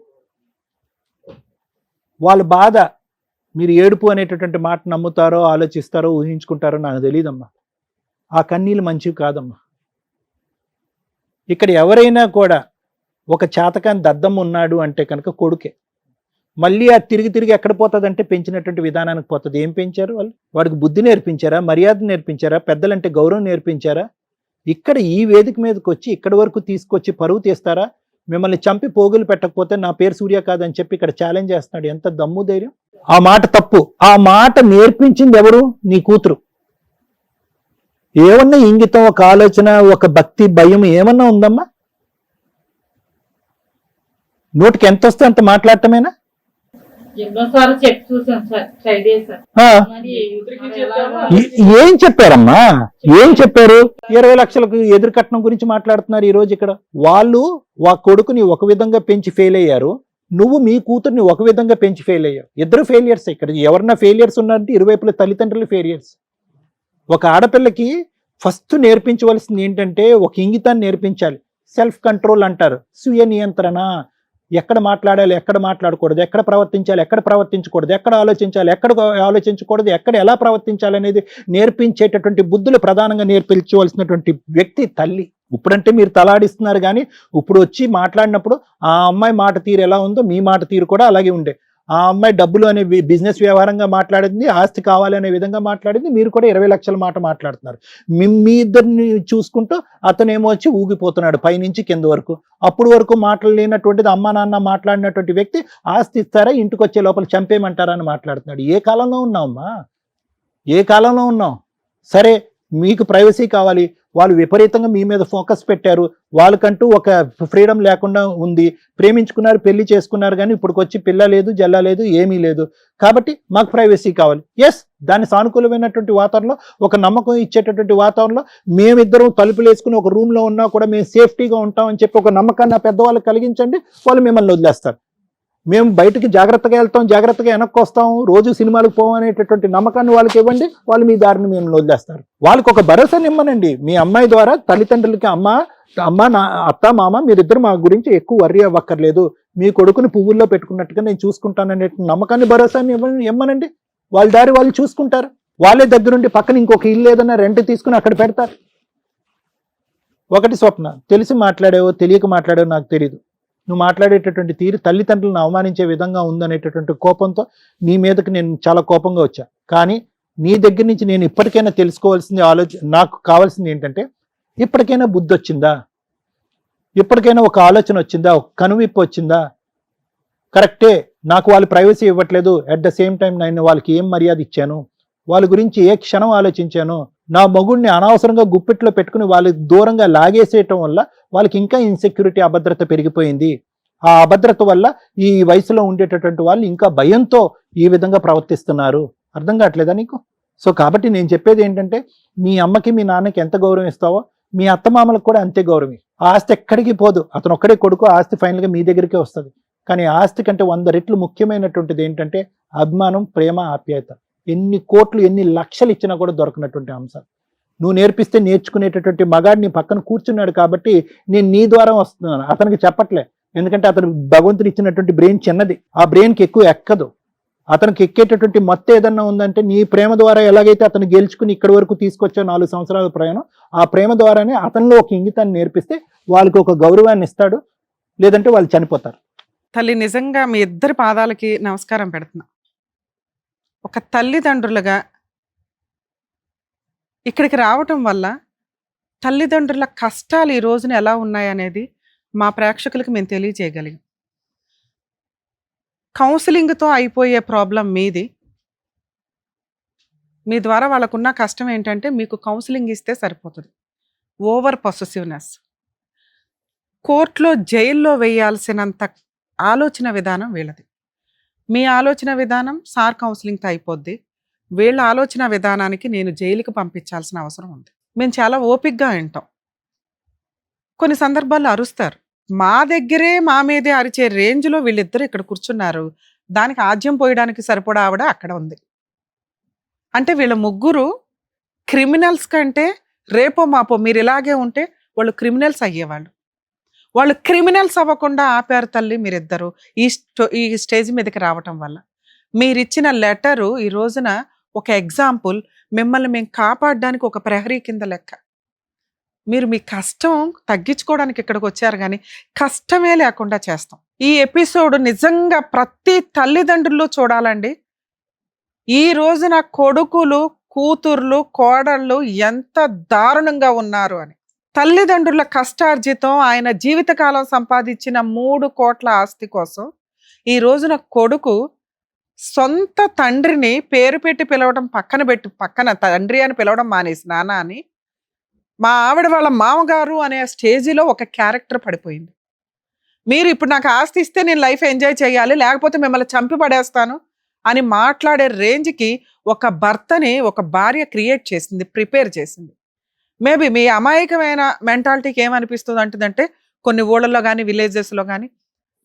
వాళ్ళ బాధ మీరు ఏడుపు అనేటటువంటి మాట నమ్ముతారో, ఆలోచిస్తారో, ఊహించుకుంటారో నాకు తెలియదమ్మా. ఆ కన్నీళ్ళు మంచివి కాదమ్మా. ఇక్కడ ఎవరైనా కూడా ఒక చేతకాని దద్దం ఉన్నాడు అంటే కనుక కొడుకే. మళ్ళీ అది తిరిగి తిరిగి ఎక్కడ పోతుందంటే పెంచినటువంటి విధానానికి పోతుంది. ఏం పెంచారు వాళ్ళు? వాడికి బుద్ధి నేర్పించారా, మర్యాద నేర్పించారా, పెద్దలంటే గౌరవం నేర్పించారా? ఇక్కడ ఈ వేదిక మీదకి వచ్చి ఇక్కడి వరకు తీసుకొచ్చి పరువు తీస్తారా? మిమ్మల్ని చంపి పోగులు పెట్టకపోతే నా పేరు సూర్య కాదని చెప్పి ఇక్కడ ఛాలెంజ్ చేస్తున్నాడు. ఎంత దమ్ము ధైర్యం! ఆ మాట తప్పు. ఆ మాట నేర్పించింది ఎవరు? నీ కూతురు. ఏమన్నా ఇంగితం, ఒక ఆలోచన, ఒక భక్తి, భయం ఏమన్నా ఉందమ్మా? నోటికి ఎంత వస్తే అంత మాట్లాడటమేనా? ఏం చెప్పారమ్మా? ఏం చెప్పారు? 20 లక్షలకు ఎదురు కట్నం గురించి మాట్లాడుతున్నారు ఈ రోజు ఇక్కడ. వాళ్ళు కొడుకుని ఒక విధంగా పెంచి ఫెయిల్ అయ్యారు, నువ్వు మీ కూతుర్ని ఒక విధంగా పెంచి ఫెయిల్ అయ్యావు. ఇద్దరు ఫెయిలియర్స్. ఇక్కడ ఎవరన్నా ఫెయిలియర్స్ ఉన్నారంటే ఇరువైపుల తల్లిదండ్రులు ఫెయిలియర్స్. ఒక ఆడపిల్లకి ఫస్ట్ నేర్పించవలసింది ఏంటంటే ఒక ఇంగితాన్ని నేర్పించాలి. సెల్ఫ్ కంట్రోల్ అంటారు, స్వీయ నియంత్రణ. ఎక్కడ మాట్లాడాలి, ఎక్కడ మాట్లాడకూడదు, ఎక్కడ ప్రవర్తించాలి, ఎక్కడ ప్రవర్తించకూడదు, ఎక్కడ ఆలోచించాలి, ఎక్కడ ఆలోచించకూడదు, ఎక్కడ ఎలా ప్రవర్తించాలి అనేది నేర్పించేటటువంటి బుద్ధులు ప్రధానంగా నేర్పించవలసినటువంటి వ్యక్తి తల్లి. ఇప్పుడంటే మీరు తలాడిస్తున్నారు కానీ ఇప్పుడు వచ్చి మాట్లాడినప్పుడు ఆ అమ్మాయి మాట తీరు ఎలా ఉందో మీ మాట తీరు కూడా అలాగే ఉండే. ఆ అమ్మాయి డబ్బులు అనే బిజినెస్ వ్యవహారంగా మాట్లాడింది, ఆస్తి కావాలి అనే విధంగా మాట్లాడింది. మీరు కూడా 20 లక్షల మాట మాట్లాడుతున్నారు. మీ ఇద్దరిని చూసుకుంటూ అతనేమో వచ్చి ఊగిపోతున్నాడు పైనుంచి కింద వరకు. అప్పుడు వరకు మాట్లాడలేనటువంటిది అమ్మా నాన్న మాట్లాడినటువంటి వ్యక్తి ఆస్తి ఇస్తారా, ఇంటికి వచ్చే లోపల చంపేయమంటారా అని మాట్లాడుతున్నాడు. ఏ కాలంలో ఉన్నావమ్మా? ఏ కాలంలో ఉన్నావు? సరే, మీకు ప్రైవసీ కావాలి, వాళ్ళు విపరీతంగా మీ మీద ఫోకస్ పెట్టారు, వాళ్ళకంటూ ఒక ఫ్రీడమ్ లేకుండా ఉంది, ప్రేమించుకున్నారు, పెళ్లి చేసుకున్నారు, కానీ ఇప్పుడుకొచ్చి పిల్ల లేదు, జల్ల లేదు, ఏమీ లేదు, కాబట్టి మాకు ప్రైవసీ కావాలి. ఎస్, దాని సానుకూలమైనటువంటి వాతావరణంలో, ఒక నమ్మకం ఇచ్చేటటువంటి వాతావరణంలో మేమిద్దరం తలుపులు వేసుకుని ఒక రూమ్లో ఉన్నా కూడా మేము సేఫ్టీగా ఉంటామని చెప్పి ఒక నమ్మకాన్ని ఆ పెద్దవాళ్ళు కలిగించండి, వాళ్ళు మిమ్మల్ని వదిలేస్తారు. మేము బయటకి జాగ్రత్తగా వెళ్తాం, జాగ్రత్తగా వెనక్కి వస్తాం, రోజు సినిమాలకు పోవనేటటువంటి నమ్మకాన్ని వాళ్ళకి ఇవ్వండి, వాళ్ళు మీ దారిని మేము వదిలేస్తారు. వాళ్ళకి ఒక భరోసాని ఇవ్వనండి. మీ అమ్మాయి ద్వారా తల్లిదండ్రులకి అమ్మ నా అత్త మామ మీరిద్దరు మా గురించి ఎక్కువ వర్రీ అవ్వక్కర్లేదు, మీ కొడుకుని పువ్వుల్లో పెట్టుకున్నట్టుగా నేను చూసుకుంటాననే నమ్మకాన్ని, భరోసాని ఇవ్వనండి. వాళ్ళ దారి వాళ్ళు చూసుకుంటారు. వాళ్ళే దగ్గరుండి పక్కన ఇంకొక ఇల్లు ఏదైనా రెంట్ తీసుకుని అక్కడ పెడతారు. ఒకటి స్వప్న, తెలిసి మాట్లాడావో తెలియక మాట్లాడావో నాకు తెలియదు, నువ్వు మాట్లాడేటటువంటి తీరు తల్లిదండ్రులను అవమానించే విధంగా ఉందనేటటువంటి కోపంతో నీ మీదకి నేను చాలా కోపంగా వచ్చా. కానీ నీ దగ్గర నుంచి నేను ఇప్పటికైనా తెలుసుకోవాల్సింది, నాకు కావాల్సింది ఏంటంటే, ఇప్పటికైనా బుద్ధి వచ్చిందా? ఇప్పటికైనా ఒక ఆలోచన వచ్చిందా? ఒక కనువిప్పు వచ్చిందా? కరెక్టే, నాకు వాళ్ళు ప్రైవసీ ఇవ్వట్లేదు, అట్ ద సేమ్ టైం నేను వాళ్ళకి ఏం మర్యాద ఇచ్చాను, వాళ్ళ గురించి ఏ క్షణం ఆలోచించాను, నా మగుడిని అనవసరంగా గుప్పిట్లో పెట్టుకుని వాళ్ళకి దూరంగా లాగేసేయటం వల్ల వాళ్ళకి ఇంకా ఇన్సెక్యూరిటీ, అభద్రత పెరిగిపోయింది. ఆ అభద్రత వల్ల ఈ వయసులో ఉండేటటువంటి వాళ్ళు ఇంకా భయంతో ఈ విధంగా ప్రవర్తిస్తున్నారు. అర్థం కావట్లేదా నీకు? సో కాబట్టి నేను చెప్పేది ఏంటంటే, మీ అమ్మకి మీ నాన్నకి ఎంత గౌరవం ఇస్తావో మీ అత్తమామలకు కూడా అంతే గౌరవం. ఆ ఆస్తి ఎక్కడికి పోదు, అతను ఒక్కడే కొడుకు, ఆస్తి ఫైనల్గా మీ దగ్గరికే వస్తుంది. కానీ ఆస్తి కంటే 100 రెట్లు ముఖ్యమైనటువంటిది ఏంటంటే అభిమానం, ప్రేమ, ఆప్యాయత. ఎన్ని కోట్లు ఎన్ని లక్షలు ఇచ్చినా కూడా దొరకనటువంటి అంశాలు. నువ్వు నేర్పిస్తే నేర్చుకునేటటువంటి మగాడు నీ పక్కన కూర్చున్నాడు కాబట్టి నేను నీ ద్వారా వస్తున్నాను, అతనికి చెప్పట్లే. ఎందుకంటే అతను భగవంతుడు ఇచ్చినటువంటి బ్రెయిన్ చిన్నది, ఆ బ్రెయిన్కి ఎక్కువ ఎక్కదు. అతనికి ఎక్కేటటువంటి మొత్తం ఏదన్నా ఉందంటే నీ ప్రేమ ద్వారా ఎలాగైతే అతను గెలుచుకుని ఇక్కడి వరకు తీసుకొచ్చా 4 సంవత్సరాల ప్రయాణం, ఆ ప్రేమ ద్వారానే అతనిలో ఒక ఇంగితాన్ని నేర్పిస్తే వాళ్ళకి ఒక గౌరవాన్ని ఇస్తాడు, లేదంటే వాళ్ళు చనిపోతారు. తల్లి, నిజంగా మీ ఇద్దరి పాదాలకి నమస్కారం పెడుతున్నా. ఒక తల్లిదండ్రులుగా ఇక్కడికి రావటం వల్ల తల్లిదండ్రుల కష్టాలు ఈ రోజున ఎలా ఉన్నాయనేది మా ప్రేక్షకులకు మేము తెలియజేయగలిగాం. కౌన్సిలింగ్తో అయిపోయే ప్రాబ్లం మీది. మీ ద్వారా వాళ్ళకున్న కష్టం ఏంటంటే మీకు కౌన్సిలింగ్ ఇస్తే సరిపోతుంది. Over possessiveness. కోర్టులో జైల్లో వేయాల్సినంత ఆలోచన విధానం వీళ్ళది. మీ ఆలోచన విధానం సార్ కౌన్సిలింగ్తో అయిపోద్ది. వీళ్ళ ఆలోచన విధానానికి నేను జైలుకి పంపించాల్సిన అవసరం ఉంది. మేము చాలా ఓపికగా వింటాం. కొన్ని సందర్భాల్లో అరుస్తారు. మా దగ్గరే మా మీదే అరిచే రేంజ్లో వీళ్ళిద్దరు ఇక్కడ కూర్చున్నారు. దానికి ఆజ్యం పోయడానికి సరిపడా ఆవిడ అక్కడ ఉంది. అంటే వీళ్ళ ముగ్గురు క్రిమినల్స్ కంటే రేపో మాపో మీరు ఇలాగే ఉంటే వాళ్ళు క్రిమినల్స్ అయ్యేవాళ్ళు. వాళ్ళు క్రిమినల్స్ అవ్వకుండా ఆపారు తల్లి మీరిద్దరు ఈ స్టేజ్ మీదకి రావటం వల్ల. మీరిచ్చిన లెటరు ఈ రోజున ఒక ఎగ్జాంపుల్. మిమ్మల్ని మేము కాపాడడానికి ఒక ప్రహరీ కింద లెక్క. మీరు మీ కష్టం తగ్గించుకోవడానికి ఇక్కడికి వచ్చారు, కానీ కష్టమే లేకుండా చేస్తాం. ఈ ఎపిసోడ్ నిజంగా ప్రతి తల్లిదండ్రులు చూడాలండి. ఈ రోజున కొడుకులు, కూతుర్లు, కోడళ్ళు ఎంత దారుణంగా ఉన్నారు అని. తల్లిదండ్రుల కష్టార్జితం, ఆయన జీవితకాలం సంపాదించిన 3 కోట్ల ఆస్తి కోసం ఈ రోజున కొడుకు సొంత తండ్రిని పేరు పెట్టి పిలవడం పక్కన తండ్రి అని పిలవడం మానేసి నాన్న అని, మా ఆవిడ వాళ్ళ మామగారు అనే స్టేజిలో ఒక క్యారెక్టర్ పడిపోయింది. మీరు ఇప్పుడు నాకు ఆస్తి ఇస్తే నేను లైఫ్ ఎంజాయ్ చేయాలి, లేకపోతే మిమ్మల్ని చంపి పడేస్తాను అని మాట్లాడే రేంజ్కి ఒక భర్తని ఒక భార్య క్రియేట్ చేసింది, ప్రిపేర్ చేసింది. మేబీ మీ అమాయకమైన మెంటాలిటీకి ఏమనిపిస్తుంది అంటుందంటే, కొన్ని ఊళ్ళల్లో కానీ విలేజెస్లో కానీ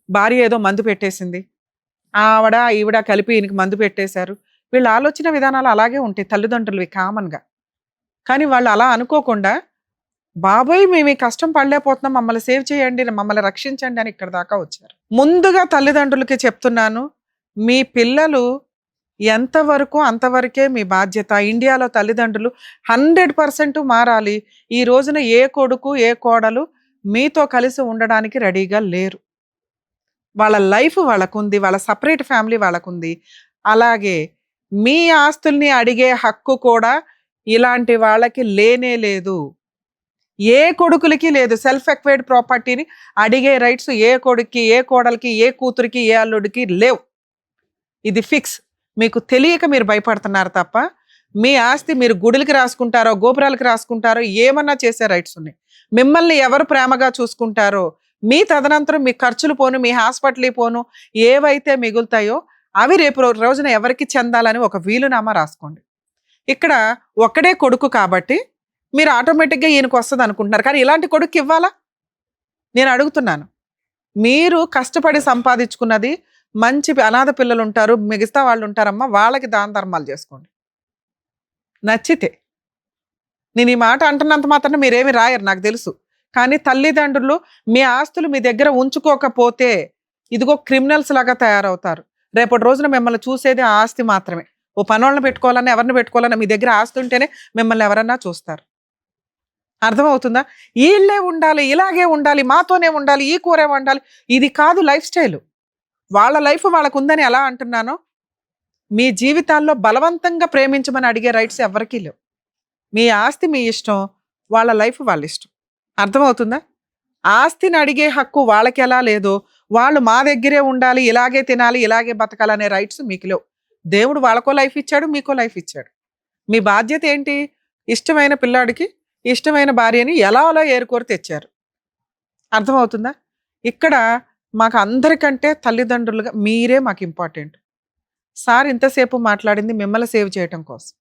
భార్య ఏదో మందు పెట్టేసింది, ఆవిడ ఈవిడ కలిపి ఈయనకి మందు పెట్టేశారు. వీళ్ళ ఆలోచన విధానాలు అలాగే ఉంటాయి తల్లిదండ్రులవి కామన్గా. కానీ వాళ్ళు అలా అనుకోకుండా, బాబోయ్ మేము ఈ కష్టం పడలేకపోతున్నాం, మమ్మల్ని సేవ్ చేయండి, మమ్మల్ని రక్షించండి అని ఇక్కడ దాకా వచ్చారు. ముందుగా తల్లిదండ్రులకి చెప్తున్నాను, మీ పిల్లలు ఎంతవరకు అంతవరకే మీ బాధ్యత. ఇండియాలో తల్లిదండ్రులు 100% మారాలి. ఈ రోజున ఏ కొడుకు ఏ కోడలు మీతో కలిసి ఉండడానికి రెడీగా లేరు. వాళ్ళ లైఫ్ వాళ్ళకుంది, వాళ్ళ సపరేట్ ఫ్యామిలీ వాళ్ళకుంది. అలాగే మీ ఆస్తుల్ని అడిగే హక్కు కూడా ఇలాంటి వాళ్ళకి లేనే లేదు. ఏ కొడుకులకి లేదు. సెల్ఫ్ ఎక్వైర్డ్ ప్రాపర్టీని అడిగే రైట్స్ ఏ కొడుక్కి, ఏ కోడలికి, ఏ కూతురికి, ఏ అల్లుడికి లేవు. ఇది ఫిక్స్. మీకు తెలియక మీరు భయపడుతున్నారు తప్ప, మీ ఆస్తి మీరు గుడులకి రాసుకుంటారో, గోపురాలకి రాసుకుంటారో, ఏమన్నా చేసే రైట్స్ ఉన్నాయి. మిమ్మల్ని ఎవరు ప్రేమగా చూసుకుంటారో, మీ తదనంతరం మీ ఖర్చులు పోను, మీ హాస్పిటల్ పోను, ఏవైతే మిగులుతాయో అవి రేపు రోజున ఎవరికి చెందాలని ఒక వీలునామా రాసుకోండి. ఇక్కడ ఒక్కడే కొడుకు కాబట్టి మీరు ఆటోమేటిక్గా ఈయనకు వస్తుంది అనుకుంటున్నారు. కానీ ఇలాంటి కొడుకు ఇవ్వాలా? నేను అడుగుతున్నాను. మీరు కష్టపడి సంపాదించుకున్నది, మంచి అనాథ పిల్లలు ఉంటారు, మిగతా వాళ్ళు ఉంటారమ్మా, వాళ్ళకి దాన ధర్మాలు చేసుకోండి నచ్చితే. నేను ఈ మాట అంటున్నంత మాత్రం మీరేమి రాయరు నాకు తెలుసు. కానీ తల్లిదండ్రులు మీ ఆస్తులు మీ దగ్గర ఉంచుకోకపోతే ఇదిగో క్రిమినల్స్ లాగా తయారవుతారు. రేపటి రోజున మిమ్మల్ని చూసేది ఆ ఆస్తి మాత్రమే. ఓ పనోళ్ళని పెట్టుకోవాలన్నా, ఎవరిని పెట్టుకోవాలన్నా మీ దగ్గర ఆస్తి ఉంటేనే మిమ్మల్ని ఎవరన్నా చూస్తారు. అర్థమవుతుందా? వీళ్ళే ఉండాలి, ఇలాగే ఉండాలి, మాతోనే ఉండాలి, ఈ కూరే ఉండాలి, ఇది కాదు లైఫ్ స్టైల్. వాళ్ళ లైఫ్ వాళ్ళకు ఉందని ఎలా అంటున్నానో, మీ జీవితాల్లో బలవంతంగా ప్రేమించమని అడిగే రైట్స్ ఎవరికీ లేవు. మీ ఆస్తి మీ ఇష్టం, వాళ్ళ లైఫ్ వాళ్ళ ఇష్టం. అర్థమవుతుందా? ఆస్తిని అడిగే హక్కు వాళ్ళకి ఎలా లేదో, వాళ్ళు మా దగ్గరే ఉండాలి, ఇలాగే తినాలి, ఇలాగే బతకాలనే రైట్స్ మీకు లేవు. దేవుడు వాళ్ళకో లైఫ్ ఇచ్చాడు, మీకో లైఫ్ ఇచ్చాడు. మీ బాధ్యత ఏంటి? ఇష్టమైన పిల్లాడికి ఇష్టమైన భార్యని ఎలా అలా ఏరుకోరి తెచ్చారు. అర్థమవుతుందా? ఇక్కడ మాకు అందరికంటే తల్లిదండ్రులుగా మీరే మాకు ఇంపార్టెంట్. సార్ ఇంతసేపు మాట్లాడింది మిమ్మల్ని సేవ్ చేయటం కోసం.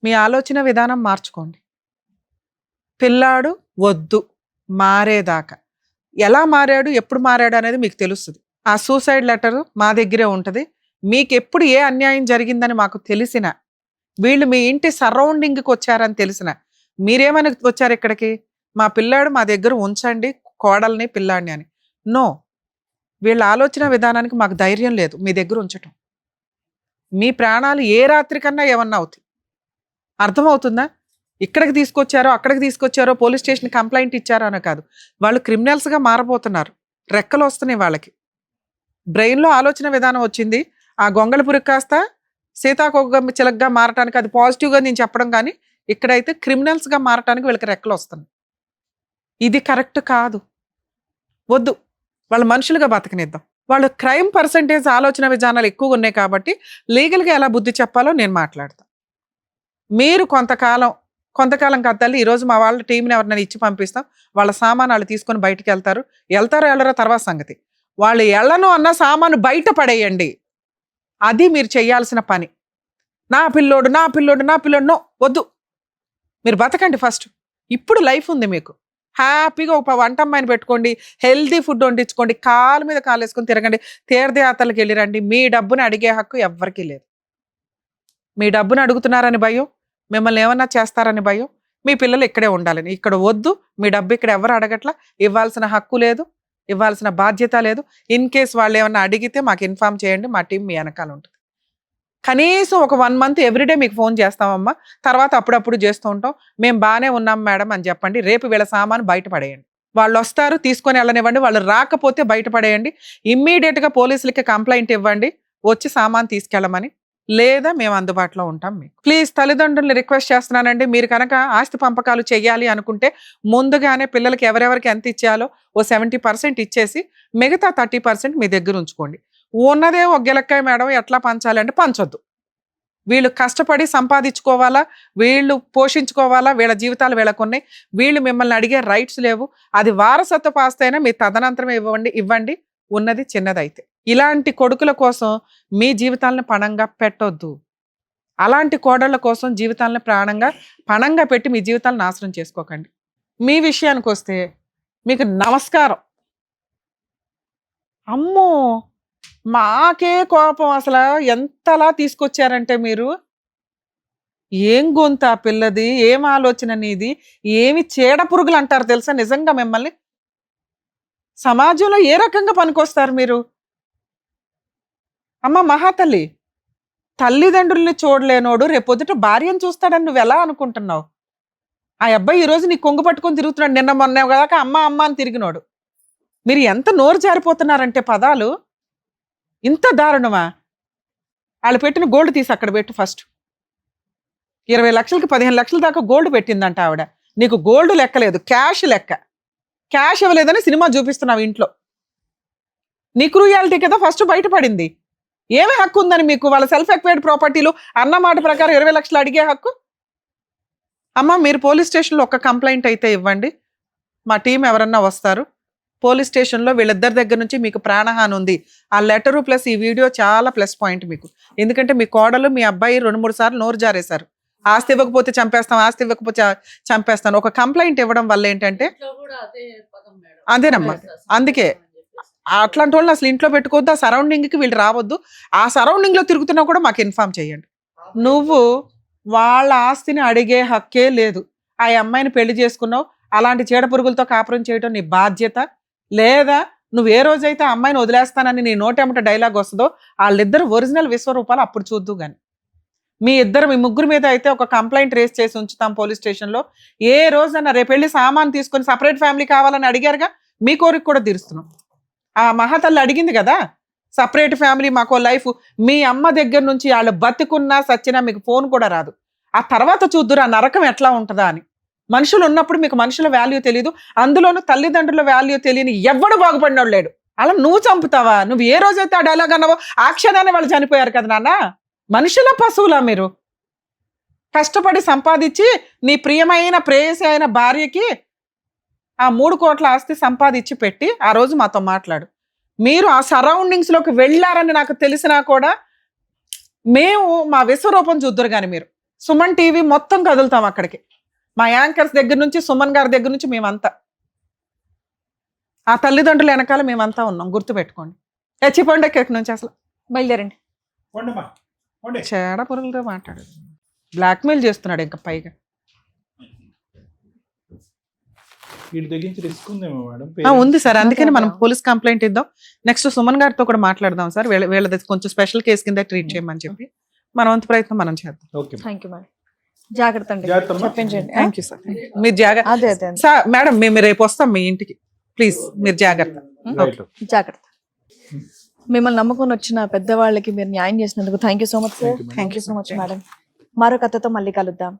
మీ ఆలోచన విధానం మార్చుకోండి. పిల్లాడు వద్దు మారేదాకా, ఎలా మారాడు ఎప్పుడు మారాడు అనేది మీకు తెలుస్తుంది. ఆ సూసైడ్ లెటర్ మా దగ్గరే ఉంటుంది. మీకు ఎప్పుడు ఏ అన్యాయం జరిగిందని మాకు తెలిసిన, వీళ్ళు మీ ఇంటి సరౌండింగ్కి వచ్చారని తెలిసిన, మీరేమని వచ్చారు ఇక్కడికి, మా పిల్లాడు మా దగ్గర ఉంచండి కోడల్ని పిల్లాడిని అని. నో, వీళ్ళ ఆలోచన విధానానికి మాకు ధైర్యం లేదు మీ దగ్గర ఉంచటం. మీ ప్రాణాలు ఏ రాత్రి కన్నా ఏమన్నా అవుతాయి. అర్థమవుతుందా? ఇక్కడికి తీసుకొచ్చారో అక్కడికి తీసుకొచ్చారో పోలీస్ స్టేషన్ కంప్లైంట్ ఇచ్చారో అని కాదు, వాళ్ళు క్రిమినల్స్గా మారబోతున్నారు. రెక్కలు వస్తున్నాయి వాళ్ళకి. బ్రెయిన్లో ఆలోచన విధానం వచ్చింది. ఆ గొంగళి పురుగు కాస్త సీతాకోక చిలకగా మారటానికి అది పాజిటివ్గా నేను చెప్పడం, కానీ ఇక్కడైతే క్రిమినల్స్గా మారటానికి వీళ్ళకి రెక్కలు వస్తున్నాయి. ఇది కరెక్ట్ కాదు. వద్దు, వాళ్ళ మనుషులుగా బతకనిద్దాం. వాళ్ళు క్రైమ్ పర్సంటేజ్ ఆలోచన విధానాలు ఎక్కువగా ఉన్నాయి కాబట్టి లీగల్గా ఎలా బుద్ధి చెప్పాలో నేను మాట్లాడతాను. మీరు కొంతకాలం కాదు తల్లి, ఈరోజు మా వాళ్ళ టీంని ఎవరినైనా ఇచ్చి పంపిస్తాం, వాళ్ళ సామాను వాళ్ళు తీసుకొని బయటకు వెళ్తారో వెళ్ళరో తర్వాత సంగతి. వాళ్ళు ఎళ్ళను అన్న సామాను బయట పడేయండి. అది మీరు చేయాల్సిన పని. నా పిల్లోడు నో, వద్దు. మీరు బతకండి ఫస్ట్. ఇప్పుడు లైఫ్ ఉంది మీకు. హ్యాపీగా ఒక వంట అమ్మాయిని పెట్టుకోండి, హెల్దీ ఫుడ్ వండించుకోండి, కాలు మీద కాలు వేసుకొని తిరగండి, తీర్థయాత్రలకు వెళ్ళిరండి. మీ డబ్బుని అడిగే హక్కు ఎవ్వరికీ లేదు. మీ డబ్బును అడుగుతున్నారని భయం, మిమ్మల్ని ఏమన్నా చేస్తారని భయం, మీ పిల్లలు ఇక్కడే ఉండాలని. ఇక్కడ వద్దు, మీ డబ్బు ఇక్కడ ఎవరు అడగట్లా, ఇవ్వాల్సిన హక్కు లేదు, ఇవ్వాల్సిన బాధ్యత లేదు. ఇన్ కేస్ వాళ్ళు ఏమన్నా అడిగితే మాకు ఇన్ఫామ్ చేయండి, మా టీం మీ వెనకాల ఉంటుంది. కనీసం ఒక 1 month ఎవ్రీడే మీకు ఫోన్ చేస్తామమ్మా, తర్వాత అప్పుడప్పుడు చేస్తూ ఉంటాం, మేము బాగానే ఉన్నాం మేడం అని చెప్పండి. రేపు వీళ్ళ సామాను బయటపడేయండి. వాళ్ళు వస్తారు, తీసుకొని వెళ్ళనివ్వండి. వాళ్ళు రాకపోతే బయటపడేయండి. ఇమ్మీడియట్గా పోలీసులకి కంప్లైంట్ ఇవ్వండి, వచ్చి సామాను తీసుకెళ్ళమని. లేదా మేము అందుబాటులో ఉంటాం మీకు. ప్లీజ్ తల్లిదండ్రుల్ని రిక్వెస్ట్ చేస్తున్నానండి, మీరు కనుక ఆస్తి పంపకాలు చేయాలి అనుకుంటే ముందుగానే పిల్లలకి ఎవరెవరికి ఎంత ఇచ్చేయాలో ఓ 70% ఇచ్చేసి మిగతా 30% మీ దగ్గర ఉంచుకోండి. ఉన్నదే ఒక గిలక్కాయ మేడం ఎట్లా పంచాలంటే పంచొద్దు. వీళ్ళు కష్టపడి సంపాదించుకోవాలా, వీళ్ళు పోషించుకోవాలా, వీళ్ళ జీవితాలు వీళ్ళకున్నాయి. వీళ్ళు మిమ్మల్ని అడిగే రైట్స్ లేవు. అది వారసత్వ ఆస్తి అయినా మీ తదనంతరం ఇవ్వండి, ఉన్నది చిన్నదైతే. ఇలాంటి కొడుకుల కోసం మీ జీవితాలను పణంగా పెట్టొద్దు. అలాంటి కోడళ్ళ కోసం జీవితాలను పణంగా పెట్టి మీ జీవితాలను నాశనం చేసుకోకండి. మీ విషయానికి వస్తే మీకు నమస్కారం. అమ్మో, మాకే కోపం. అసలు ఎంతలా తీసుకొచ్చారంటే మీరు, ఏం గొంత పిల్లది, ఏం ఆలోచన నీది, ఏమి చీడ పురుగులు అంటారు తెలుసా నిజంగా మిమ్మల్ని. సమాజంలో ఏ రకంగా పనికొస్తారు మీరు? అమ్మ మహాతల్లి, తల్లిదండ్రుల్ని చూడలేనోడు రేపొద్దుట భార్యను చూస్తాడని నువ్వు ఎలా అనుకుంటున్నావు? ఆ అబ్బాయి ఈరోజు నీ కొంగు పట్టుకొని తిరుగుతున్నాడు, నిన్న మొన్న కదా అమ్మ అని తిరిగినోడు. మీరు ఎంత నోరు జారిపోతున్నారంటే పదాలు, ఇంత దారుణమా? వాళ్ళు పెట్టిన గోల్డ్ తీసి అక్కడ పెట్టు ఫస్ట్. 20 లక్షలకి 15 లక్షల దాకా గోల్డ్ పెట్టిందంట ఆవిడ. నీకు గోల్డ్ లెక్కలేదు, క్యాష్ లెక్క. క్యాష్ ఇవ్వలేదని సినిమా చూపిస్తున్నావు ఇంట్లో. నీ క్రూయాలిటీ కదా ఫస్ట్ బయటపడింది. ఏమి హక్కు ఉందని మీకు? వాళ్ళ సెల్ఫ్ ఎక్వైర్డ్ ప్రాపర్టీలు అన్న మాట ప్రకారం 20 లక్షలు అడిగే హక్కు. అమ్మ, మీరు పోలీస్ స్టేషన్లో ఒక కంప్లైంట్ అయితే ఇవ్వండి, మా టీం ఎవరన్నా వస్తారు. పోలీస్ స్టేషన్లో వీళ్ళిద్దరి దగ్గర నుంచి మీకు ప్రాణహాని ఉంది, ఆ లెటరు ప్లస్ ఈ వీడియో చాలా ప్లస్ పాయింట్ మీకు. ఎందుకంటే మీ కోడలు మీ అబ్బాయి 2-3 సార్లు నోరు జారేశారు. ఆస్తి ఇవ్వకపోతే చంపేస్తాం, ఆస్తి ఇవ్వకపోతే చంపేస్తాను. ఒక కంప్లైంట్ ఇవ్వడం వల్ల ఏంటంటే అదేనమ్మా, అందుకే అట్లాంటి వాళ్ళని అసలు ఇంట్లో పెట్టుకోవద్దు. ఆ సరౌండింగ్కి వీళ్ళు రావద్దు. ఆ సరౌండింగ్లో తిరుగుతున్నా కూడా మాకు ఇన్ఫార్మ్ చేయండి. నువ్వు వాళ్ళ ఆస్తిని అడిగే హక్కే లేదు. ఆ అమ్మాయిని పెళ్లి చేసుకున్నావు, అలాంటి చీడ పురుగులతో కాపురం చేయడం నీ బాధ్యత. లేదా నువ్వు ఏ రోజైతే ఆ అమ్మాయిని వదిలేస్తానని నీ నోటెమ్మట డైలాగ్ వస్తుందో వాళ్ళిద్దరు ఒరిజినల్ విశ్వరూపాలు అప్పుడు చూద్దు. కానీ మీ ముగ్గురు మీద అయితే ఒక కంప్లైంట్ రేస్ చేసి ఉంచుతాం పోలీస్ స్టేషన్లో. ఏ రోజన్నా రేపు వెళ్ళి సామాన్ తీసుకొని సపరేట్ ఫ్యామిలీ కావాలని అడిగారుగా, మీ కోరిక కూడా తీరుస్తున్నాం. ఆ మహాతల్లి అడిగింది కదా, సపరేట్ ఫ్యామిలీ, మాకో లైఫ్. మీ అమ్మ దగ్గర నుంచి వాళ్ళు బతికున్నా సచ్చినా మీకు ఫోన్ కూడా రాదు. ఆ తర్వాత చూద్దురు ఆ నరకం ఎట్లా ఉంటుందా అని. మనుషులు ఉన్నప్పుడు మీకు మనుషుల వాల్యూ తెలియదు, అందులోనూ తల్లిదండ్రుల వాల్యూ తెలియని ఎవడు బాగుపడినోడు లేడు. అలా నువ్వు చంపుతావా? నువ్వు ఏ రోజైతే ఆ డైలాగ్ అన్నావో ఆ క్షణాన్ని వాళ్ళు చనిపోయారు కదా నాన్న. మనుషుల పశువులా మీరు? కష్టపడి సంపాదించి నీ ప్రియమైన ప్రేయసి అయిన భార్యకి ఆ 3 కోట్ల ఆస్తి సంపాదించి పెట్టి ఆ రోజు మాతో మాట్లాడు. మీరు ఆ సరౌండింగ్స్ లోకి వెళ్ళారని నాకు తెలిసినా కూడా మేము మా విశ్వరూపం చూద్దరు కానీ మీరు సుమన్ టీవీ మొత్తం కదులుతాం అక్కడికి. మా యాంకర్స్ దగ్గర నుంచి సుమన్ గారి దగ్గర నుంచి మేమంతా ఆ తల్లిదండ్రుల వెనకాల మేమంతా ఉన్నాం, గుర్తుపెట్టుకోండి. చచ్చిపోండి ఎక్కడి నుంచి అసలు బయలుదేరండి. పోండమ్మా, పోండి. చేడ పురుగులతో మాట్లాడు, బ్లాక్మెయిల్ చేస్తున్నాడు ఇంకా పైగా. వీటి దగ్గర నుంచి రిస్క్ ఉందేమో మేడం. ఉంది సార్, అందుకని మనం పోలీస్ కంప్లైంట్ ఇద్దాం. నెక్స్ట్ సుమన్ గారితో కూడా మాట్లాడదాం సార్, వీళ్ళది కొంచెం స్పెషల్ కేసు కింద ట్రీట్ చేయమని చెప్పి మన వంతు ప్రయత్నం మనం చేద్దాం. Okay thank you madam. జాగ్రత్త అండి, జాగ్రత్త అమ్మా. చెప్పించండి. Thank you sir. మీరు జాగ్రత్త అదే అదే సార్. మేడం మేము రేపు వస్తాం మీ ఇంటికి, ప్లీజ్ మీరు జాగ్రత్త. రైట్. జాగ్రత్త. మిమ్మల్ని నమ్ముకొని వచ్చిన పెద్దవాళ్ళకి మీరు న్యాయం చేసినందుకు thank you so much sir. Thank you so much madam. మరో కథతో మళ్ళీ కలుద్దాం.